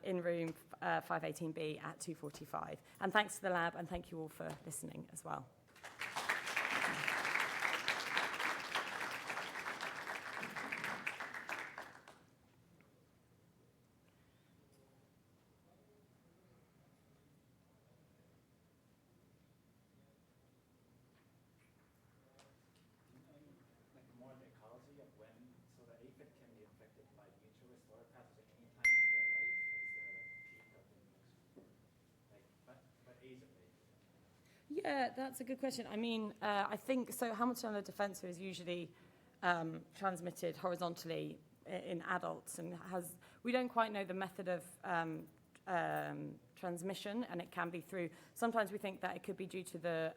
in room 518B at 2:45. And thanks to the lab, and thank you all for listening as well. Like more the ecology of when, so the aphid can be infected by mutualist or pathogen any time in their life, or is there like a peak of infection? Like, but age of aphid? Yeah, that's a good question. I mean, I think, so Haemophilus defensa is usually transmitted horizontally in adults and we don't quite know the method of transmission, and it can be through, sometimes we think that it could be due to the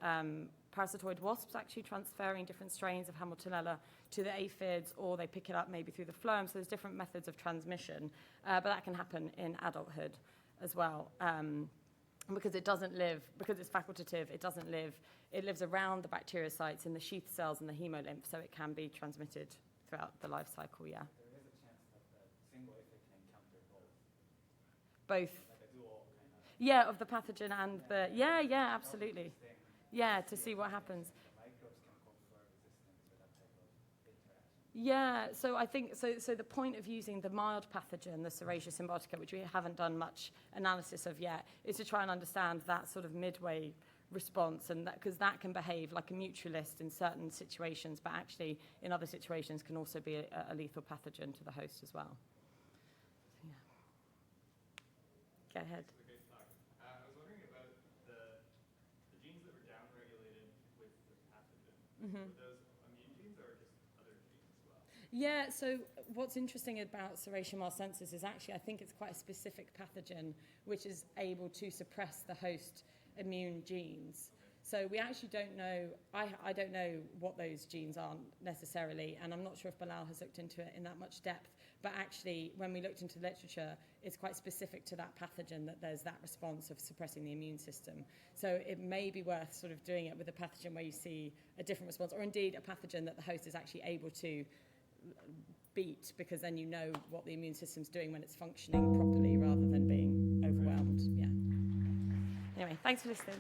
parasitoid wasps actually transferring different strains of Haemophilus to the aphids, or they pick it up maybe through the phloem, so there's different methods of transmission, but that can happen in adulthood as well. Because it doesn't live, because it's facultative, it lives around the bacteriocytes in the sheath cells and the hemolymph, so it can be transmitted throughout the life cycle, yeah. There is a chance that the single aphid can encounter both. Both. Like a dual kind of. Yeah, of the pathogen and the, yeah, absolutely. Yeah, to see what happens. The microbes can confer resistance with that type of interaction. Yeah, so I think, so the point of using the mild pathogen, the Serratia symbiotica, which we haven't done much analysis of yet, is to try and understand that sort of midway response, and that, because that can behave like a mutualist in certain situations, but actually in other situations can also be a lethal pathogen to the host as well. So, yeah. Go ahead. This is a great talk. I was wondering about the genes that were downregulated with the pathogen. Were those immune genes or just other genes as well? Yeah, so what's interesting about Serratia marsensis is actually, I think it's quite a specific pathogen which is able to suppress the host immune genes. So we actually don't know, I don't know what those genes are necessarily, and I'm not sure if Bilal has looked into it in that much depth, but actually when we looked into the literature, it's quite specific to that pathogen that there's that response of suppressing the immune system. So it may be worth sort of doing it with a pathogen where you see a different response, or indeed a pathogen that the host is actually able to beat, because then you know what the immune system's doing when it's functioning properly rather than being overwhelmed. Yeah. Anyway, thanks for listening.